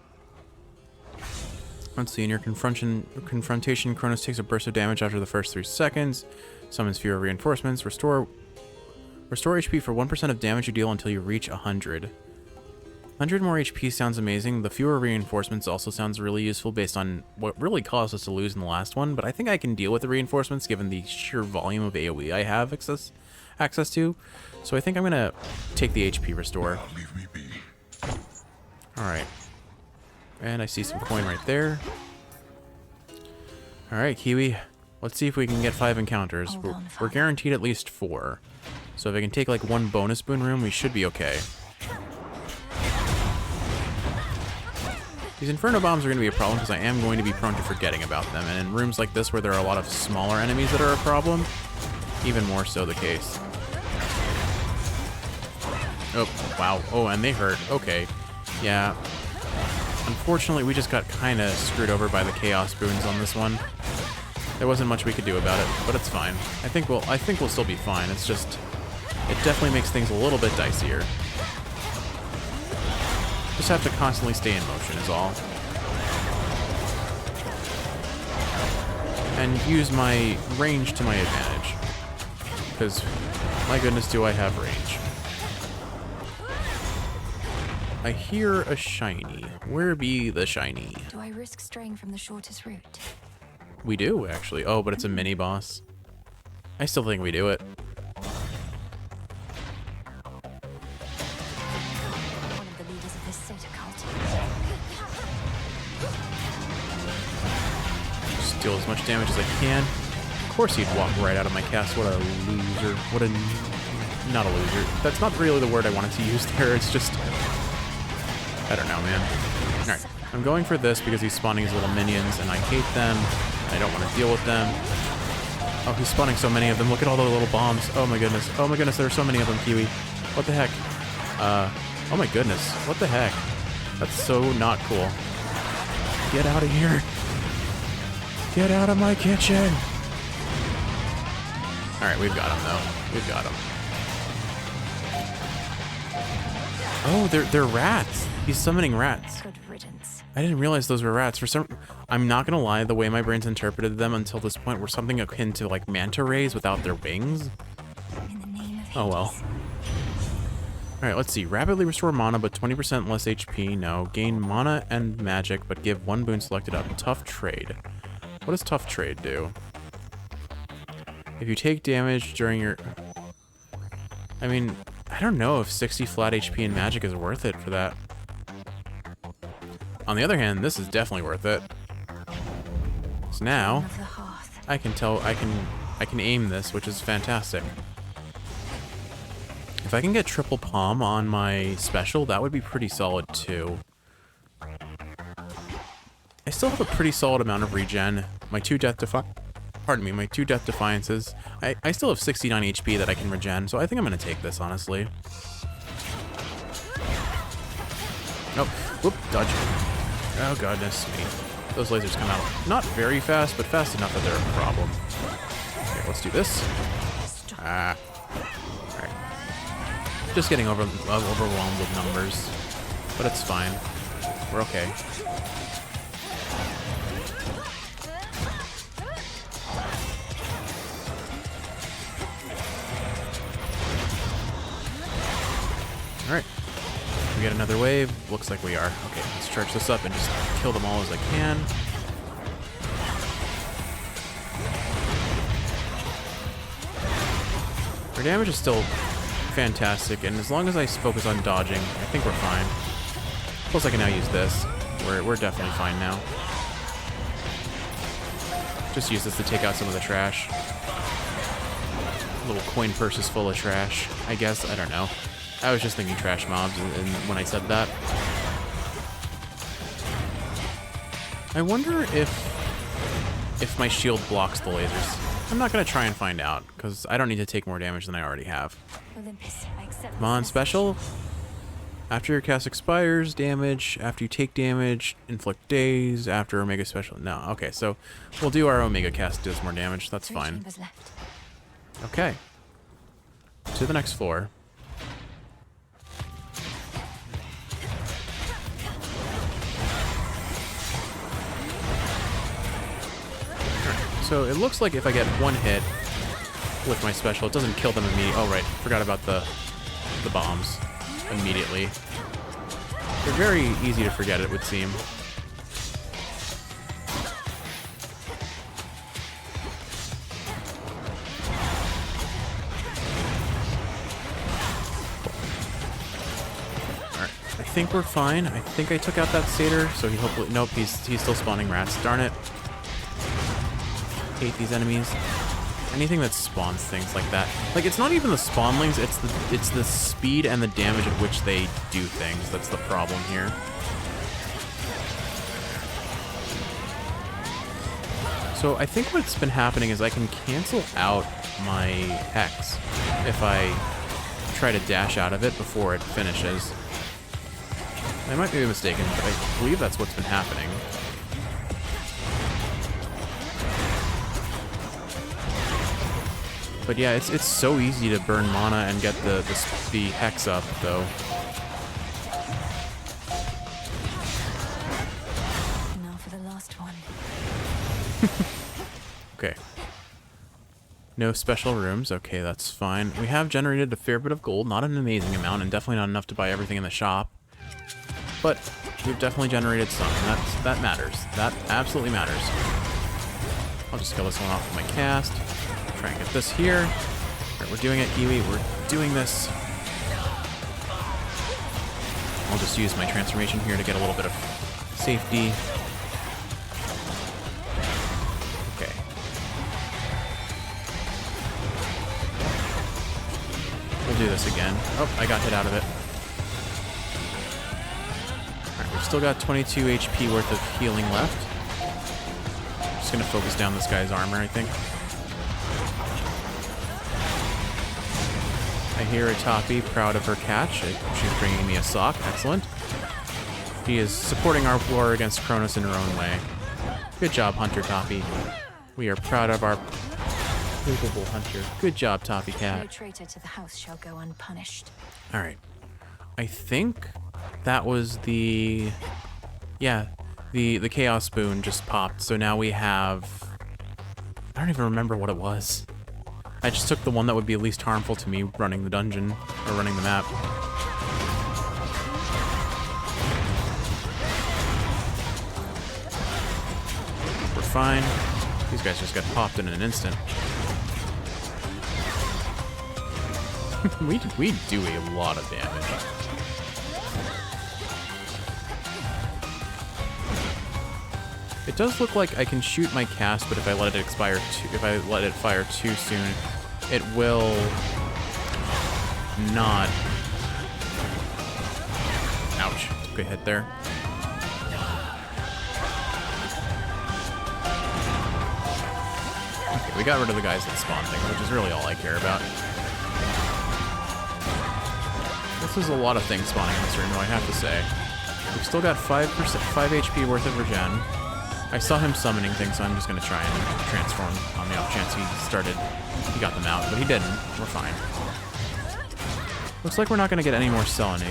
Let's see, in your confrontation, Kronos takes a burst of damage after the first 3 seconds. Summons fewer reinforcements. Restore HP for 1% of damage you deal until you reach 100. 100 more HP sounds amazing. The fewer reinforcements also sounds really useful based on what really caused us to lose in the last one, but I think I can deal with the reinforcements given the sheer volume of AoE I have access to. So I think I'm going to take the HP restore. Leave me be. Alright. And I see some coin right there. Alright, Kiwi. Let's see if we can get 5 encounters. We're guaranteed at least 4. So if I can take like 1 bonus boon room, we should be okay. These Inferno Bombs are going to be a problem because I am going to be prone to forgetting about them, and in rooms like this where there are a lot of smaller enemies that are a problem, even more so the case. Oh, wow. Oh, and they hurt. Okay. Yeah. Unfortunately, we just got kind of screwed over by the Chaos Boons on this one. There wasn't much we could do about it, but it's fine. I think we'll still be fine. It's just, it definitely makes things a little bit dicier. Just have to constantly stay in motion is all. And use my range to my advantage. Because, my goodness, do I have range. I hear a shiny. Where be the shiny? Do I risk straying from the shortest route? We do, actually. Oh, but it's a mini-boss. I still think we do it. One of the leaders of this Sata cult. Steal as much damage as I can. Of course he'd walk right out of my cast. What a loser. What a... Not a loser. That's not really the word I wanted to use there. It's just... I don't know, man. Alright, I'm going for this because he's spawning his little minions, and I hate them. I don't want to deal with them. Oh, he's spawning so many of them. Look at all the little bombs. Oh my goodness. Oh my goodness, there are so many of them, Kiwi. What the heck? Oh my goodness. What the heck? That's so not cool. Get out of here. Get out of my kitchen. Alright, we've got him, though. We've got him. Oh, they're rats. He's summoning rats. Good riddance. I didn't realize those were rats. For some, I'm not gonna lie, the way my brain's interpreted them until this point were something akin to like manta rays without their wings. In the name of Hades. Oh well. Alright, let's see. Rapidly restore mana, but 20% less HP. No. Gain mana and magic, but give one boon selected up. Tough trade. What does tough trade do? If you take damage during your... I mean, I don't know if 60 flat HP and magic is worth it for that. On the other hand, this is definitely worth it. So now, I can tell, I can aim this, which is fantastic. If I can get triple palm on my special, that would be pretty solid too. I still have a pretty solid amount of regen. My two death defiances. I still have 69 HP that I can regen, so I think I'm gonna take this, honestly. Nope. Whoop, dodge. Oh, goodness me. Those lasers come out not very fast, but fast enough that they're a problem. Okay, let's do this. Ah. Alright. Just getting overwhelmed with numbers. But it's fine. We're okay. Alright. We get another wave. Looks like we are. Okay, let's charge this up and just kill them all as I can. Our damage is still fantastic, and as long as I focus on dodging, I think we're fine. Plus I can now use this. We're definitely fine now. Just use this to take out some of the trash. Little coin purse is full of trash, I guess. I don't know. I was just thinking trash mobs and when I said that. I wonder if my shield blocks the lasers. I'm not going to try and find out, because I don't need to take more damage than I already have. Olympus, I accept Come on, this. special. After your cast expires, damage. After you take damage, inflict daze. After Omega special. No, okay, so we'll do our Omega cast, does more damage. That's 3 fine. chambers left. Okay. To the next floor. So it looks like if I get one hit with my special, it doesn't kill them immediately. Oh, right. Forgot about the bombs immediately. They're very easy to forget, it would seem. Alright. I think we're fine. I think I took out that satyr, so he hopefully... Nope, he's still spawning rats. Darn it. Hate these enemies. Anything that spawns things like that. Like, it's not even the spawnlings, it's the speed and the damage at which they do things that's the problem here. So I think what's been happening is I can cancel out my Hex if I try to dash out of it before it finishes. I might be mistaken, but I believe that's what's been happening. But yeah, it's so easy to burn mana and get the Hex up, though. Now for the last one. Okay. No special rooms. Okay, that's fine. We have generated a fair bit of gold. Not an amazing amount, and definitely not enough to buy everything in the shop. But we've definitely generated some, and that matters. That absolutely matters. I'll just kill this one off with my cast. Try and get this here. Alright, we're doing it, Kiwi. We're doing this. I'll just use my transformation here to get a little bit of safety. Okay. We'll do this again. Oh, I got hit out of it. Alright, we've still got 22 HP worth of healing left. Just gonna focus down this guy's armor, I think. I hear a Toppy proud of her catch. She's bringing me a sock. Excellent. She is supporting our war against Kronos in her own way. Good job, Hunter Toppy. We are proud of our capable hunter. Good job, Toppy Cat. No traitor to the house shall go unpunished. Alright. I think that was the... Yeah, the Chaos Boon just popped. So now we have... I don't even remember what it was. I just took the one that would be least harmful to me running the dungeon, or running the map. We're fine. These guys just got popped in an instant. we do a lot of damage. It does look like I can shoot my cast, but if I let it expire if I let it fire too soon, it will not. Ouch! Took a hit there. Okay, we got rid of the guys that spawn things, which is really all I care about. This is a lot of things spawning in this room, though, I have to say. We've still got 5 HP worth of regen. I saw him summoning things, so I'm just going to try and transform on the off chance he got them out, but he didn't. We're fine. Looks like we're not going to get any more Selene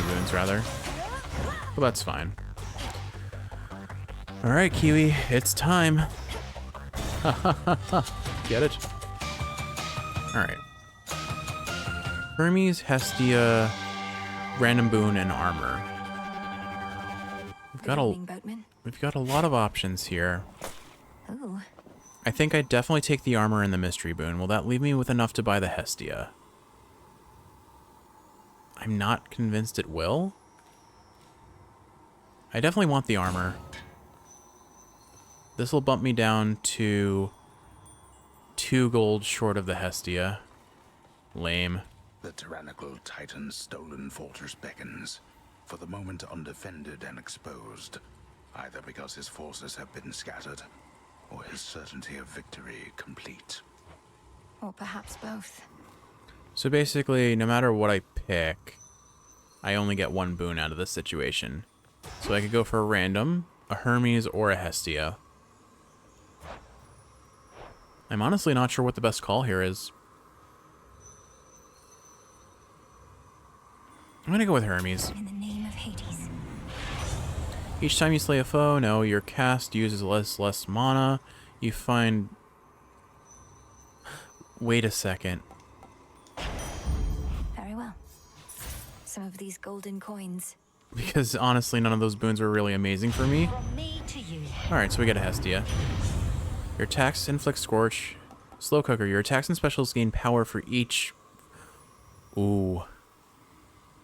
boons, rather. Well, that's fine. Alright, Kiwi, it's time. Get it? Alright. Hermes, Hestia, random boon, and armor. We've got a lot of options here. Ooh. I think I'd definitely take the armor and the mystery boon. Will that leave me with enough to buy the Hestia? I'm not convinced it will. I definitely want the armor. This will bump me down to 2 gold short of the Hestia. Lame. The tyrannical Titan's stolen fortress beckons, for the moment undefended and exposed, either because his forces have been scattered, or his certainty of victory complete. Or perhaps both. So basically, no matter what I pick, I only get 1 boon out of this situation. So I could go for a random, a Hermes, or a Hestia. I'm honestly not sure what the best call here is. I'm gonna go with Hermes. In the name of Hades. Each time you slay a foe, no, your cast uses less mana. You find... Wait a second. Very well. Some of these golden coins. Because honestly, none of those boons were really amazing for me. From me to you. Alright, so we get a Hestia. Your attacks inflict Scorch. Slow Cooker, your attacks and specials gain power for each... Ooh.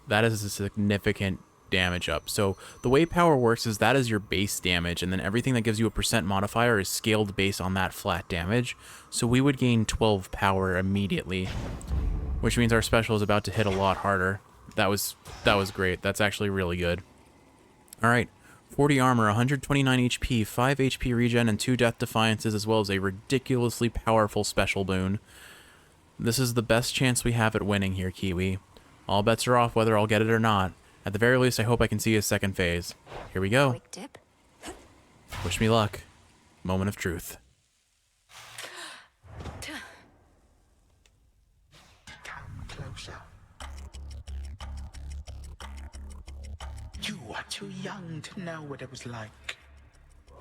That is a significant damage up. So the way power works is that is your base damage, and then everything that gives you a % modifier is scaled based on that flat damage. So we would gain 12 power immediately, which means our special is about to hit a lot harder. That was great. That's actually really good. All right, 40 armor, 129 HP, 5 HP regen, and 2 death defiances, as well as a ridiculously powerful special boon. This is the best chance we have at winning here, Kiwi. All bets are off whether I'll get it or not. At the very least, I hope I can see his second phase. Here we go. Quick dip. Wish me luck. Moment of truth. Come closer. You are too young to know what it was like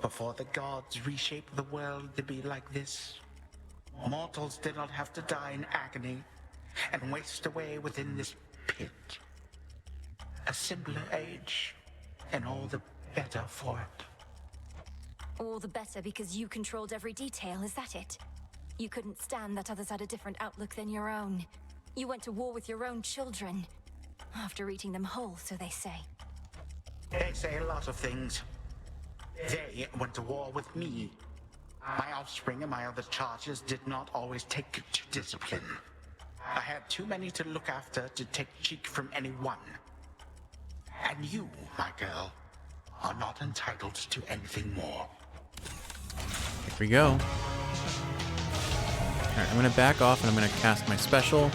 before the gods reshaped the world to be like this. Mortals did not have to die in agony and waste away within this pit. A simpler age, and all the better for it. All the better because you controlled every detail, is that it? You couldn't stand that others had a different outlook than your own. You went to war with your own children. After eating them whole, so they say. They say a lot of things. They went to war with me. My offspring and my other charges did not always take to discipline. I had too many to look after to take cheek from anyone. And you, my girl, are not entitled to anything more. Here we go. Alright, I'm going to back off and I'm going to cast my special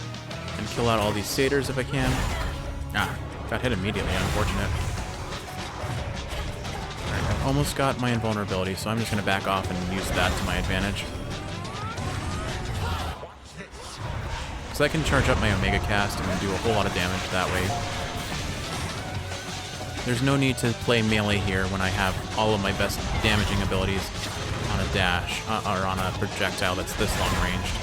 and kill out all these satyrs if I can. Ah, got hit immediately, unfortunate. Alright, I've almost got my invulnerability, so I'm just going to back off and use that to my advantage. So I can charge up my Omega Cast and do a whole lot of damage that way. There's no need to play melee here when I have all of my best damaging abilities on a dash, or on a projectile that's this long ranged.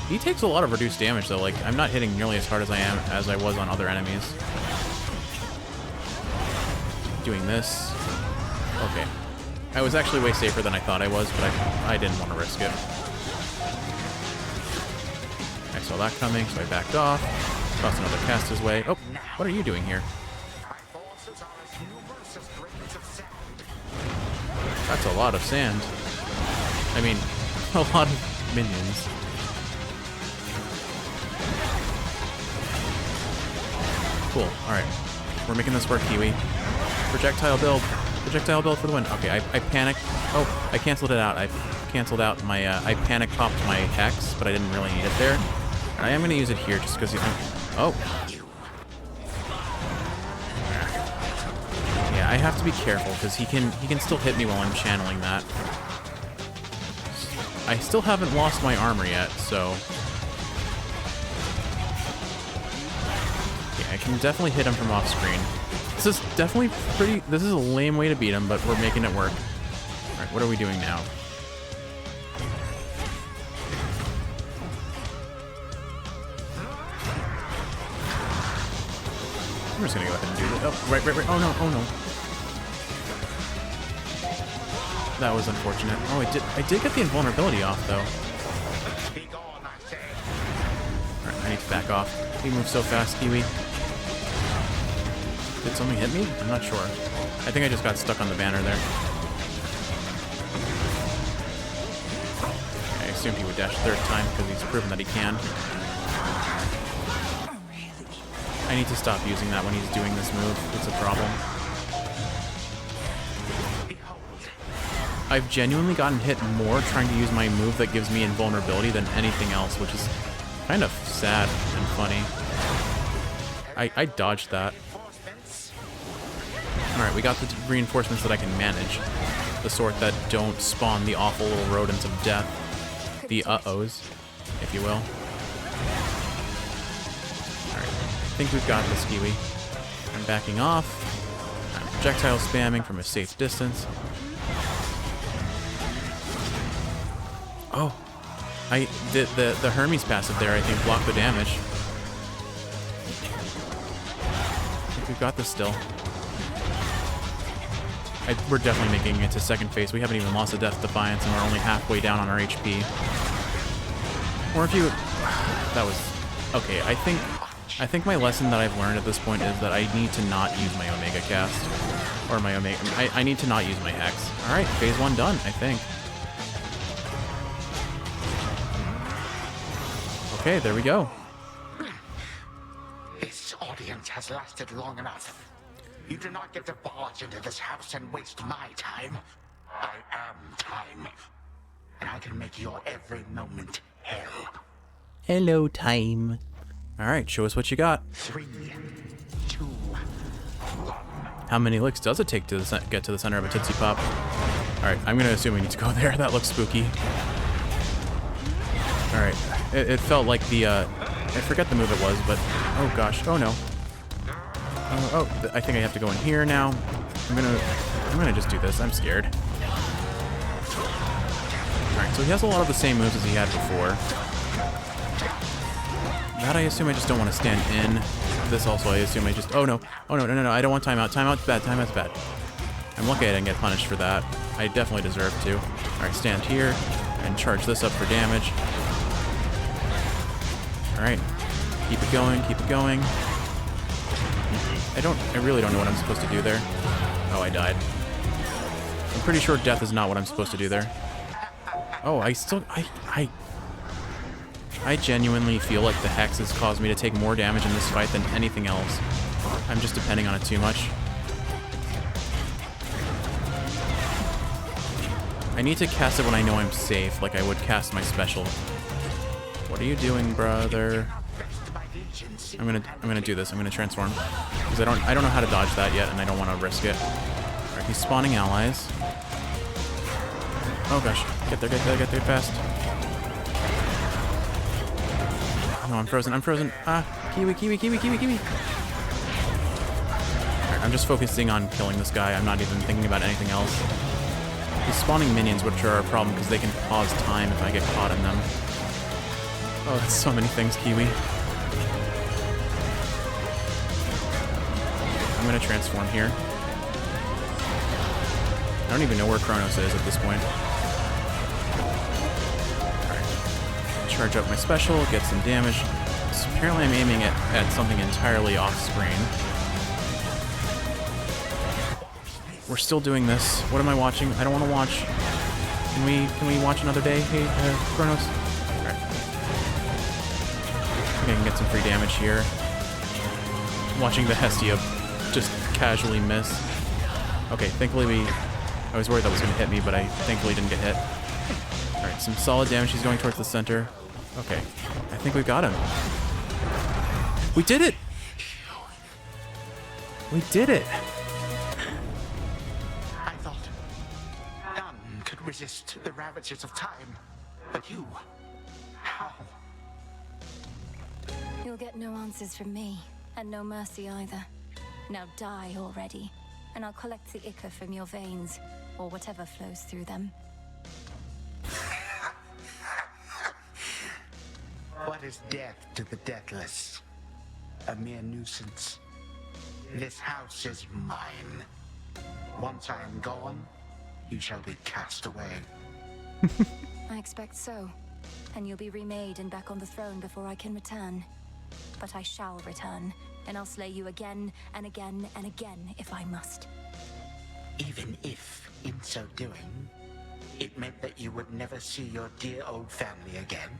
He takes a lot of reduced damage though, like I'm not hitting nearly as hard as I was on other enemies. Doing this. Okay. I was actually way safer than I thought I was, but I didn't want to risk it. I saw that coming, so I backed off. Tossed another cast his way. Oh, what are you doing here? That's a lot of sand. I mean, a lot of minions. Cool. Alright. We're making this work, Kiwi. Projectile build. Projectile build for the win. Okay, I panicked. Oh, I canceled it out. I canceled out my, I panic popped my Hex, but I didn't really need it there. And I am going to use it here just because you... Oh. Yeah, I have to be careful because he can still hit me while I'm channeling that. I still haven't lost my armor yet, so... Yeah, I can definitely hit him from off screen. This is definitely pretty... This is a lame way to beat him, but we're making it work. Alright, what are we doing now? I'm just gonna go ahead and do this. Oh, right. Oh no, oh no. That was unfortunate. Oh, I did get the invulnerability off, though. Alright, I need to back off. He moves so fast, Kiwi. Did something hit me? I'm not sure. I think I just got stuck on the banner there. I assumed he would dash a third time because he's proven that he can. I need to stop using that when he's doing this move. It's a problem. I've genuinely gotten hit more trying to use my move that gives me invulnerability than anything else, which is kind of sad and funny. I dodged that. Alright, we got the reinforcements that I can manage. The sort that don't spawn the awful little rodents of death. The uh-ohs, if you will. Alright, I think we've got this, Kiwi. I'm backing off. I'm projectile spamming from a safe distance. Oh, the Hermes passive there, I think, blocked the damage. I think we've got this still. We're definitely making it to second phase. We haven't even lost a Death Defiance, and we're only halfway down on our HP. Or if you... That was... Okay, I think my lesson that I've learned at this point is that I need to not use my Omega Cast. Or my Omega... I need to not use my Hex. Alright, phase 1 done, I think. Okay, there we go. This audience has lasted long enough. You do not get to barge into this house and waste my time. I am time. And I can make your every moment hell. Hello, time. Alright, show us what you got. 3, 2, 1. How many licks does it take to get to the center of a Tootsie Pop? Alright, I'm gonna assume we need to go there. That looks spooky. Alright, it felt like the, I forget the move it was, but, oh gosh, oh no. I think I have to go in here now. I'm gonna just do this, I'm scared. Alright, so he has a lot of the same moves as he had before. That I assume I just don't want to stand in. This also I assume I just, oh no, no, I don't want timeout. Timeout's bad, timeout's bad. I'm lucky I didn't get punished for that. I definitely deserve to. Alright, stand here and charge this up for damage. Alright, keep it going, keep it going. I really don't know what I'm supposed to do there. Oh, I died. I'm pretty sure death is not what I'm supposed to do there. Oh, I genuinely feel like the Hex has caused me to take more damage in this fight than anything else. I'm just depending on it too much. I need to cast it when I know I'm safe, like I would cast my special. What are you doing, brother? I'm gonna do this. I'm gonna transform because I don't know how to dodge that yet, and I don't want to risk it. All right, he's spawning allies. Oh gosh, get there fast. No, I'm frozen. Ah, kiwi. Alright, I'm just focusing on killing this guy. I'm not even thinking about anything else. He's spawning minions, which are a problem because they can pause time if I get caught in them. Oh, that's so many things, Kiwi. I'm gonna transform here. I don't even know where Kronos is at this point. Charge up my special, get some damage. So apparently I'm aiming at something entirely off screen. We're still doing this. What am I watching? I don't want to watch. Can we watch another day? Hey, Kronos? Alright. I can get some free damage here. Watching the Hestia just casually miss. Okay, thankfully I was worried that was going to hit me, but I thankfully didn't get hit. Alright, some solid damage. He's going towards the center. Okay, I think we got him. We did it! We did it! I thought none could resist the ravages of time. But you, how? You'll get no answers from me, and no mercy either. Now die already, and I'll collect the ichor from your veins, or whatever flows through them. What is death to the deathless? A mere nuisance. This house is mine. Once I am gone, you shall be cast away. I expect so. And you'll be remade and back on the throne before I can return. But I shall return, and I'll slay you again and again and again if I must. Even if, in so doing, it meant that you would never see your dear old family again.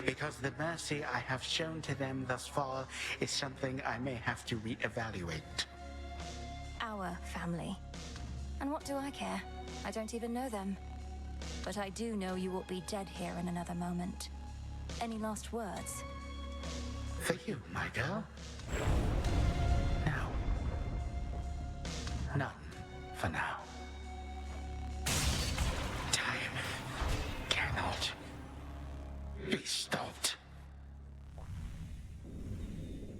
Because the mercy I have shown to them thus far is something I may have to reevaluate. Our family. And what do I care? I don't even know them. But I do know you will be dead here in another moment. Any last words? For you, my girl? No. None for now. Time cannot be stopped.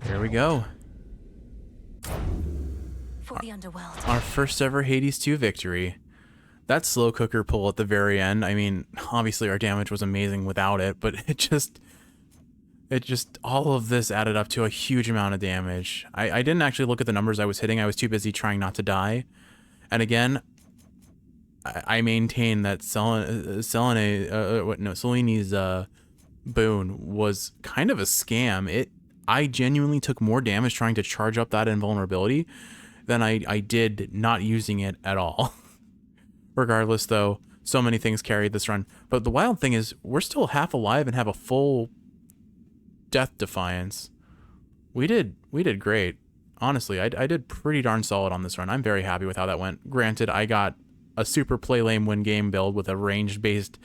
There we go. For the underworld. Our first ever Hades 2 victory. That slow cooker pull at the very end, I mean, obviously our damage was amazing without it, but it just, all of this added up to a huge amount of damage. I didn't actually look at the numbers I was hitting. I was too busy trying not to die. And again, I maintain that Selene's boon was kind of a scam. I genuinely took more damage trying to charge up that invulnerability than I did not using it at all. Regardless, though, so many things carried this run. But the wild thing is, we're still half alive and have a full death defiance. We did great. honestly, I did pretty darn solid on this run. I'm very happy with how that went. Granted, I got a super play lame win game build with a ranged-based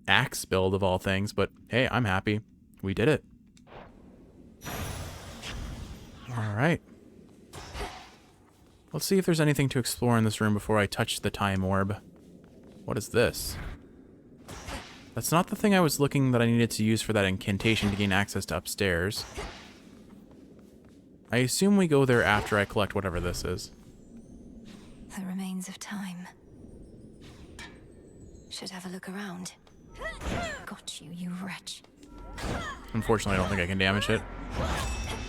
axe build of all things, but hey, I'm happy. We did it. All right. Let's see if there's anything to explore in this room before I touch the time orb. What is this? That's not the thing I was looking that I needed to use for that incantation to gain access to upstairs. I assume we go there after I collect whatever this is. The remains of time. Should have a look around. Got you, you wretch. Unfortunately, I don't think I can damage it.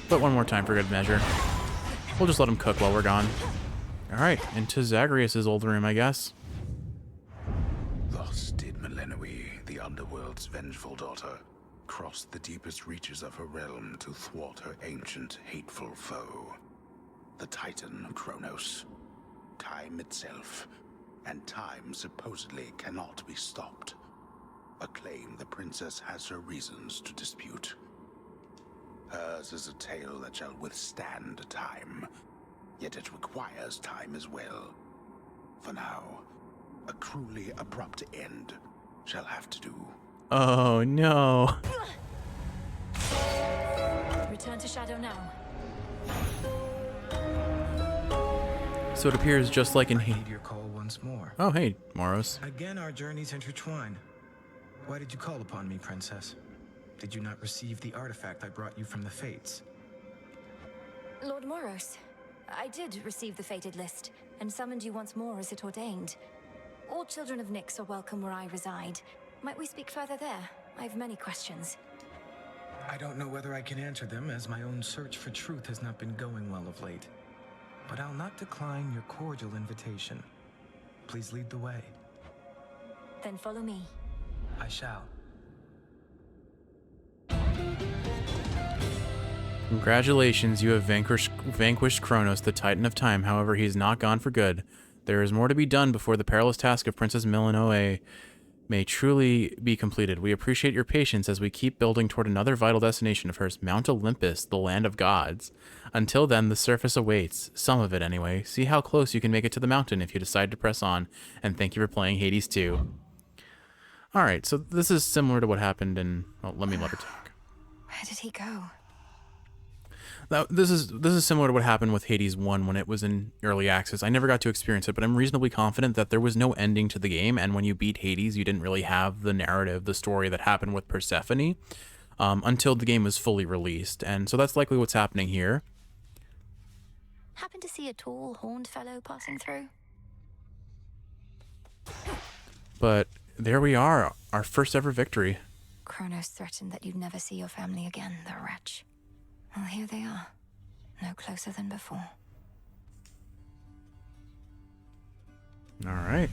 But one more time for good measure. We'll just let him cook while we're gone. Alright, into Zagreus' old room, I guess. Thus did Melinoe, the Underworld's vengeful daughter, cross the deepest reaches of her realm to thwart her ancient, hateful foe. The Titan Kronos. Time itself, and time supposedly cannot be stopped. A claim the princess has her reasons to dispute. Hers is a tale that shall withstand time, yet it requires time as well. For now, a cruelly abrupt end shall have to do. Oh no. Return to Shadow now. So it appears just like in heed your call once more. Oh hey, Moros. Again our journeys intertwine. Why did you call upon me, Princess? Did you not receive the artifact I brought you from the Fates? Lord Moros, I did receive the fated list, and summoned you once more as it ordained. All children of Nyx are welcome where I reside. Might we speak further there? I have many questions. I don't know whether I can answer them, as my own search for truth has not been going well of late. But I'll not decline your cordial invitation. Please lead the way. Then follow me. I shall. Congratulations, you have vanquished Kronos, the Titan of Time. However, he is not gone for good. There is more to be done before the perilous task of Princess Melinoe may truly be completed. We appreciate your patience as we keep building toward another vital destination of hers, Mount Olympus, the land of gods. Until then, the surface awaits. Some of it, anyway. See how close you can make it to the mountain if you decide to press on. And thank you for playing Hades 2. Alright, so this is similar to what happened in... Oh, let me let her talk. Where did he go? Now, this is similar to what happened with Hades 1 when it was in early access. I never got to experience it, but I'm reasonably confident that there was no ending to the game, and when you beat Hades, you didn't really have the narrative, the story that happened with Persephone until the game was fully released. And so that's likely what's happening here. Happen to see a tall, horned fellow passing through? But there we are, our first ever victory. Kronos threatened that you'd never see your family again, the wretch. Well, here they are. No closer than before. Alright.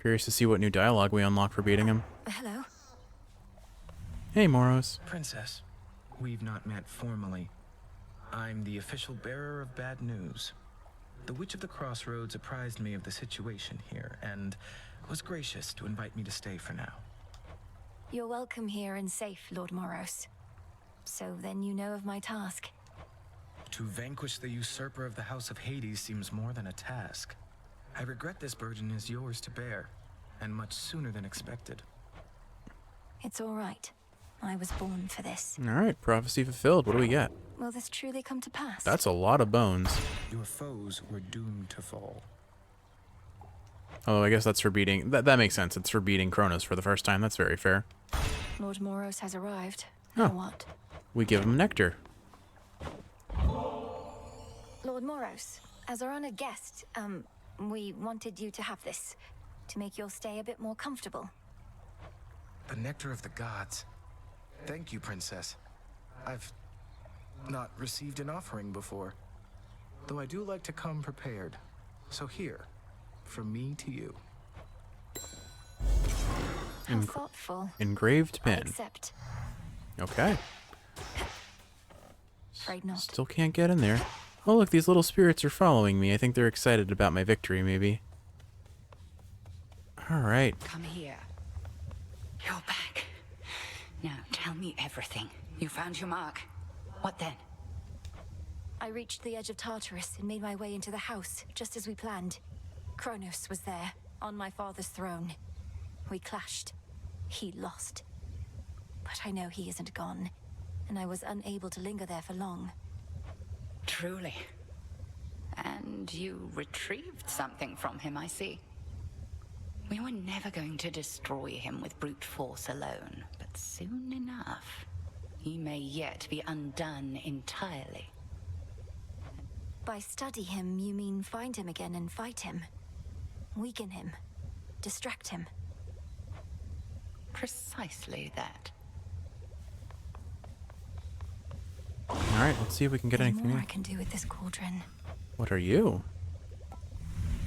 Curious to see what new dialogue we unlock for beating him. Hello? Hey, Moros. Princess, we've not met formally. I'm the official bearer of bad news. The Witch of the Crossroads apprised me of the situation here, and was gracious to invite me to stay for now. You're welcome here and safe, Lord Moros. So then you know of my task. To vanquish the usurper of the House of Hades seems more than a task. I regret this burden is yours to bear, and much sooner than expected. It's all right. I was born for this. Alright, prophecy fulfilled. What do we get? Will this truly come to pass? That's a lot of bones. Your foes were doomed to fall. Oh, I guess that's for beating... That makes sense. It's for beating Kronos for the first time. That's very fair. Lord Moros has arrived. Now what? We give him nectar. Lord Moros, as our honored guest, we wanted you to have this, to make your stay a bit more comfortable. The nectar of the gods. Thank you, Princess. I've not received an offering before, though I do like to come prepared. So here, from me to you. How thoughtful. Engraved I pin. accept. Okay. Afraid not. Still can't get in there. Oh, look, these little spirits are following me. I think they're excited about my victory, maybe. Alright. Come here. You're back. Now tell me everything. You found your mark. What then? I reached the edge of Tartarus and made my way into the house, just as we planned. Kronos was there, on my father's throne. We clashed. He lost. But I know he isn't gone, and I was unable to linger there for long. Truly. And you retrieved something from him, I see. We were never going to destroy him with brute force alone, but soon enough, he may yet be undone entirely. By study him, you mean find him again and fight him? Weaken him? Distract him? Precisely that. Alright, let's see if we can get There's anything more in. I can do with this cauldron. What are you?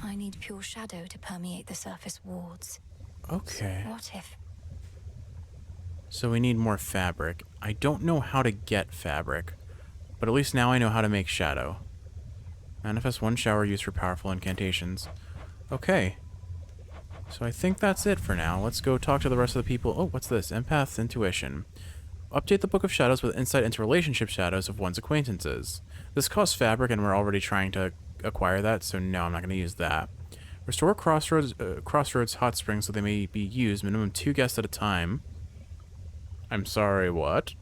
I need pure shadow to permeate the surface wards. Okay. So what if... So we need more fabric. I don't know how to get fabric, but at least now I know how to make shadow. Manifest 1 shower used for powerful incantations. Okay. So I think that's it for now. Let's go talk to the rest of the people. Oh, what's this? Empath's Intuition. Update the Book of Shadows with insight into relationship shadows of one's acquaintances. This costs fabric, and we're already trying to acquire that, so no, I'm not going to use that. Restore Crossroads hot springs so they may be used minimum 2 guests at a time. I'm sorry, what?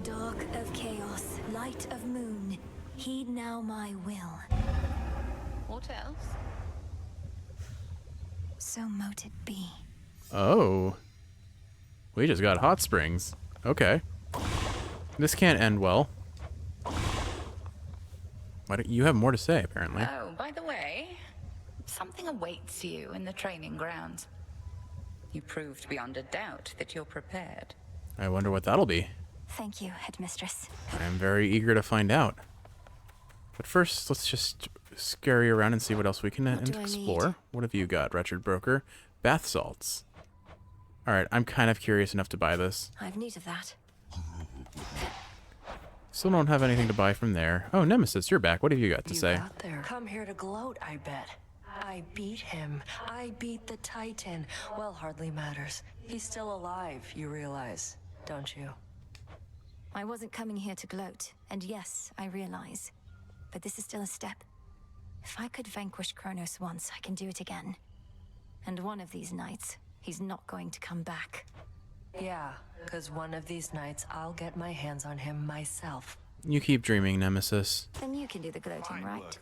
Dark of chaos, light of moon, heed now my will. What else? So mote it be. Oh. We just got hot springs. Okay. This can't end well. Why don't you have more to say, apparently? Oh, by the way, something awaits you in the training grounds. You proved beyond a doubt that you're prepared. I wonder what that'll be. Thank you, Headmistress. I am very eager to find out. But first, let's just scurry around and see what else we can do I explore. need? What have you got, Wretched Broker? Bath salts. Alright, I'm kind of curious enough to buy this. I've need of that. Still don't have anything to buy from there. Oh, Nemesis, you're back. What have you got to say? Got there. Come here to gloat, I bet. I beat him. I beat the Titan. Well, hardly matters. He's still alive, you realize, don't you? I wasn't coming here to gloat, and yes, I realize. But this is still a step. If I could vanquish Kronos once, I can do it again. And one of these nights, he's not going to come back. Yeah, because one of these nights I'll get my hands on him myself. You keep dreaming, Nemesis. Then you can do the gloating, right?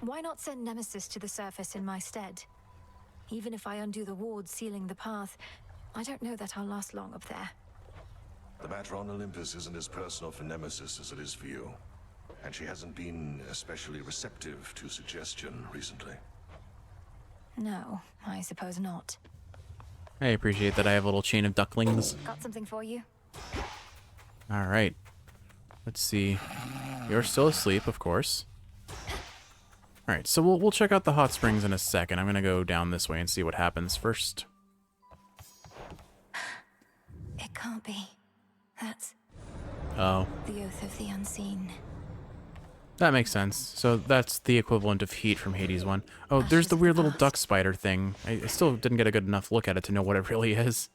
Why not send Nemesis to the surface in my stead? Even if I undo the ward sealing the path, I don't know that I'll last long up there. The matter on Olympus isn't as personal for Nemesis as it is for you. And she hasn't been especially receptive to suggestion recently. No, I suppose not. I appreciate that I have a little chain of ducklings. Got something for you? Alright. Let's see. You're still asleep, of course. Alright, so we'll check out the hot springs in a second. I'm gonna go down this way and see what happens first. It can't be. That's Oh. the Oath of the Unseen. That makes sense. So that's the equivalent of heat from Hades 1. Oh, there's the weird little duck spider thing. I still didn't get a good enough look at it to know what it really is.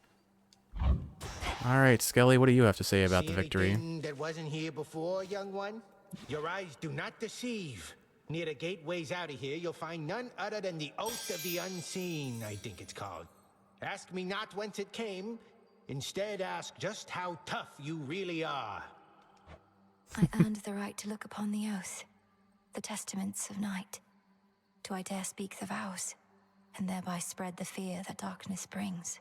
Alright, Skelly, what do you have to say about the victory? Anything that wasn't here before, young one? Your eyes do not deceive. Near the gateways out of here, you'll find none other than the Oath of the Unseen, I think it's called. Ask me not whence it came. Instead, ask just how tough you really are. I earned the right to look upon the oath, the testaments of night. Do I dare speak the vows, and thereby spread the fear that darkness brings?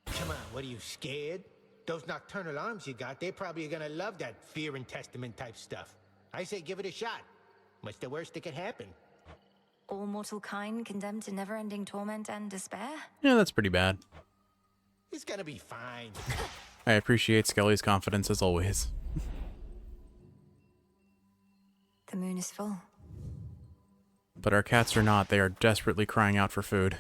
Come on, what are you, scared? Those nocturnal arms you got, they're probably gonna love that fear and testament type stuff. I say give it a shot. What's the worst that could happen? All mortal kind condemned to never-ending torment and despair? Yeah, that's pretty bad. It's gonna be fine. I appreciate Skelly's confidence as always. The moon is full. But our cats are not. They are desperately crying out for food.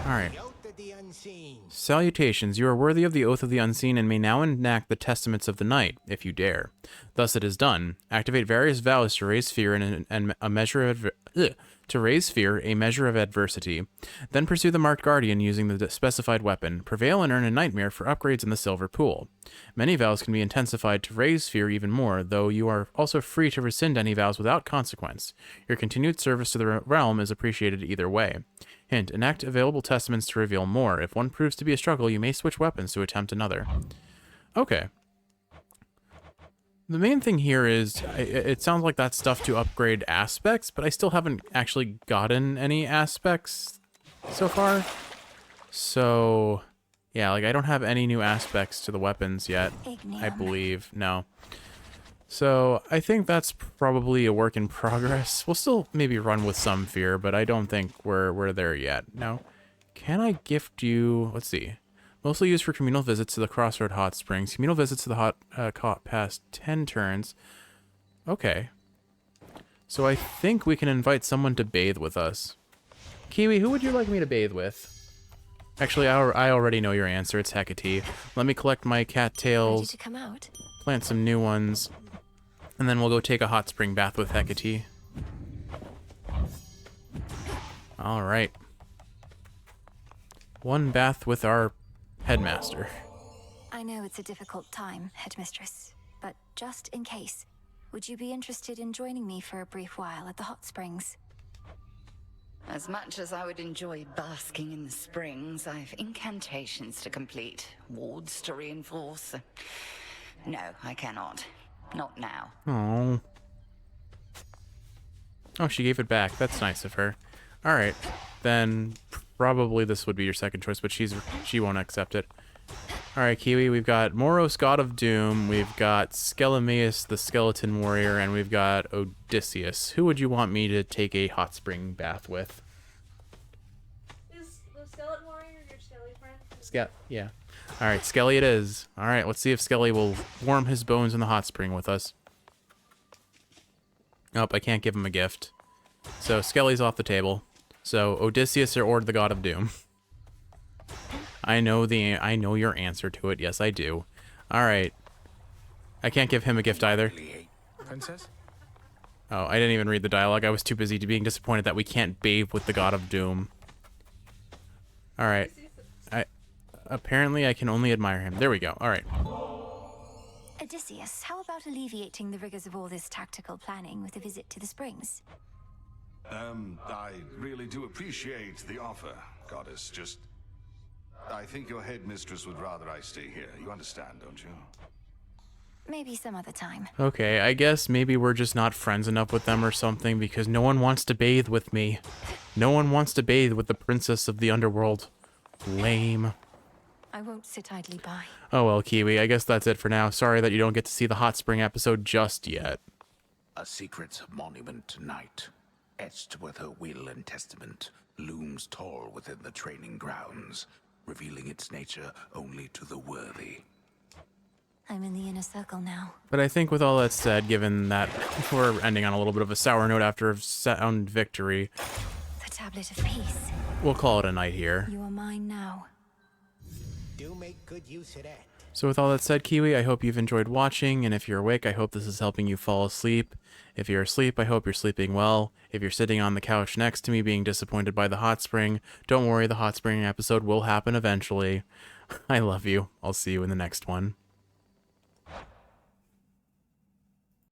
Alright. The Oath of the Unseen. Salutations, you are worthy of the Oath of the Unseen and may now enact the Testaments of the Night, if you dare. Thus it is done. Activate various vows to raise fear and a measure of a measure of adversity. Then pursue the marked guardian using the specified weapon. Prevail and earn a nightmare for upgrades in the silver pool. Many vows can be intensified to raise fear even more, though you are also free to rescind any vows without consequence. Your continued service to the realm is appreciated either way. Hint, enact available testaments to reveal more. If one proves to be a struggle, you may switch weapons to attempt another. Okay. The main thing here is, it sounds like that's stuff to upgrade aspects, but I still haven't actually gotten any aspects so far. So, yeah, like I don't have any new aspects to the weapons yet, I believe. No. So, I think that's probably a work in progress. We'll still maybe run with some fear, but I don't think we're there yet. Now, can I gift you... Let's see. Mostly used for communal visits to the Crossroad Hot Springs. Communal visits to the past 10 turns. Okay. So I think we can invite someone to bathe with us. Kiwi, who would you like me to bathe with? Actually, I already know your answer. It's Hecate. Let me collect my cattails. Ready to come out? Plant some new ones. And then we'll go take a hot spring bath with Hecate. Alright. One bath with our headmaster. I know it's a difficult time, Headmistress, but just in case, would you be interested in joining me for a brief while at the hot springs? As much as I would enjoy basking in the springs, I've incantations to complete, wards to reinforce. No, I cannot. Not now. Oh. Oh, she gave it back. That's nice of her. Alright, then probably this would be your second choice, but she won't accept it. Alright, Kiwi, we've got Moros, God of Doom, we've got Skelemius, the Skeleton Warrior, and we've got Odysseus. Who would you want me to take a hot spring bath with? Is the Skeleton Warrior your Skelly friend? Yeah. Alright, Skelly it is. Alright, let's see if Skelly will warm his bones in the hot spring with us. Nope, I can't give him a gift. So, Skelly's off the table. So, Odysseus or the God of Doom? I know your answer to it. Yes, I do. Alright. I can't give him a gift either. Princess? Oh, I didn't even read the dialogue. I was too busy being disappointed that we can't bathe with the God of Doom. Alright. Apparently, I can only admire him. There we go. Alright. Odysseus, how about alleviating the rigors of all this tactical planning with a visit to the springs? I really do appreciate the offer, Goddess. Just... I think your headmistress would rather I stay here. You understand, don't you? Maybe some other time. Okay, I guess maybe we're just not friends enough with them or something, because no one wants to bathe with me. No one wants to bathe with the princess of the underworld. Lame. I won't sit idly by. Oh well, Kiwi, I guess that's it for now. Sorry that you don't get to see the hot spring episode just yet. A secret monument tonight, etched with her will and testament, looms tall within the training grounds, revealing its nature only to the worthy. I'm in the inner circle now. But I think with all that said, given that we're ending on a little bit of a sour note after a sound victory, The Tablet of Peace. we'll call it a night here. You are mine now. Do make good use of that. So with all that said, Kiwi, I hope you've enjoyed watching, and if you're awake, I hope this is helping you fall asleep. If you're asleep, I hope you're sleeping well. If you're sitting on the couch next to me being disappointed by the hot spring, don't worry, the hot spring episode will happen eventually. I love you. I'll see you in the next one.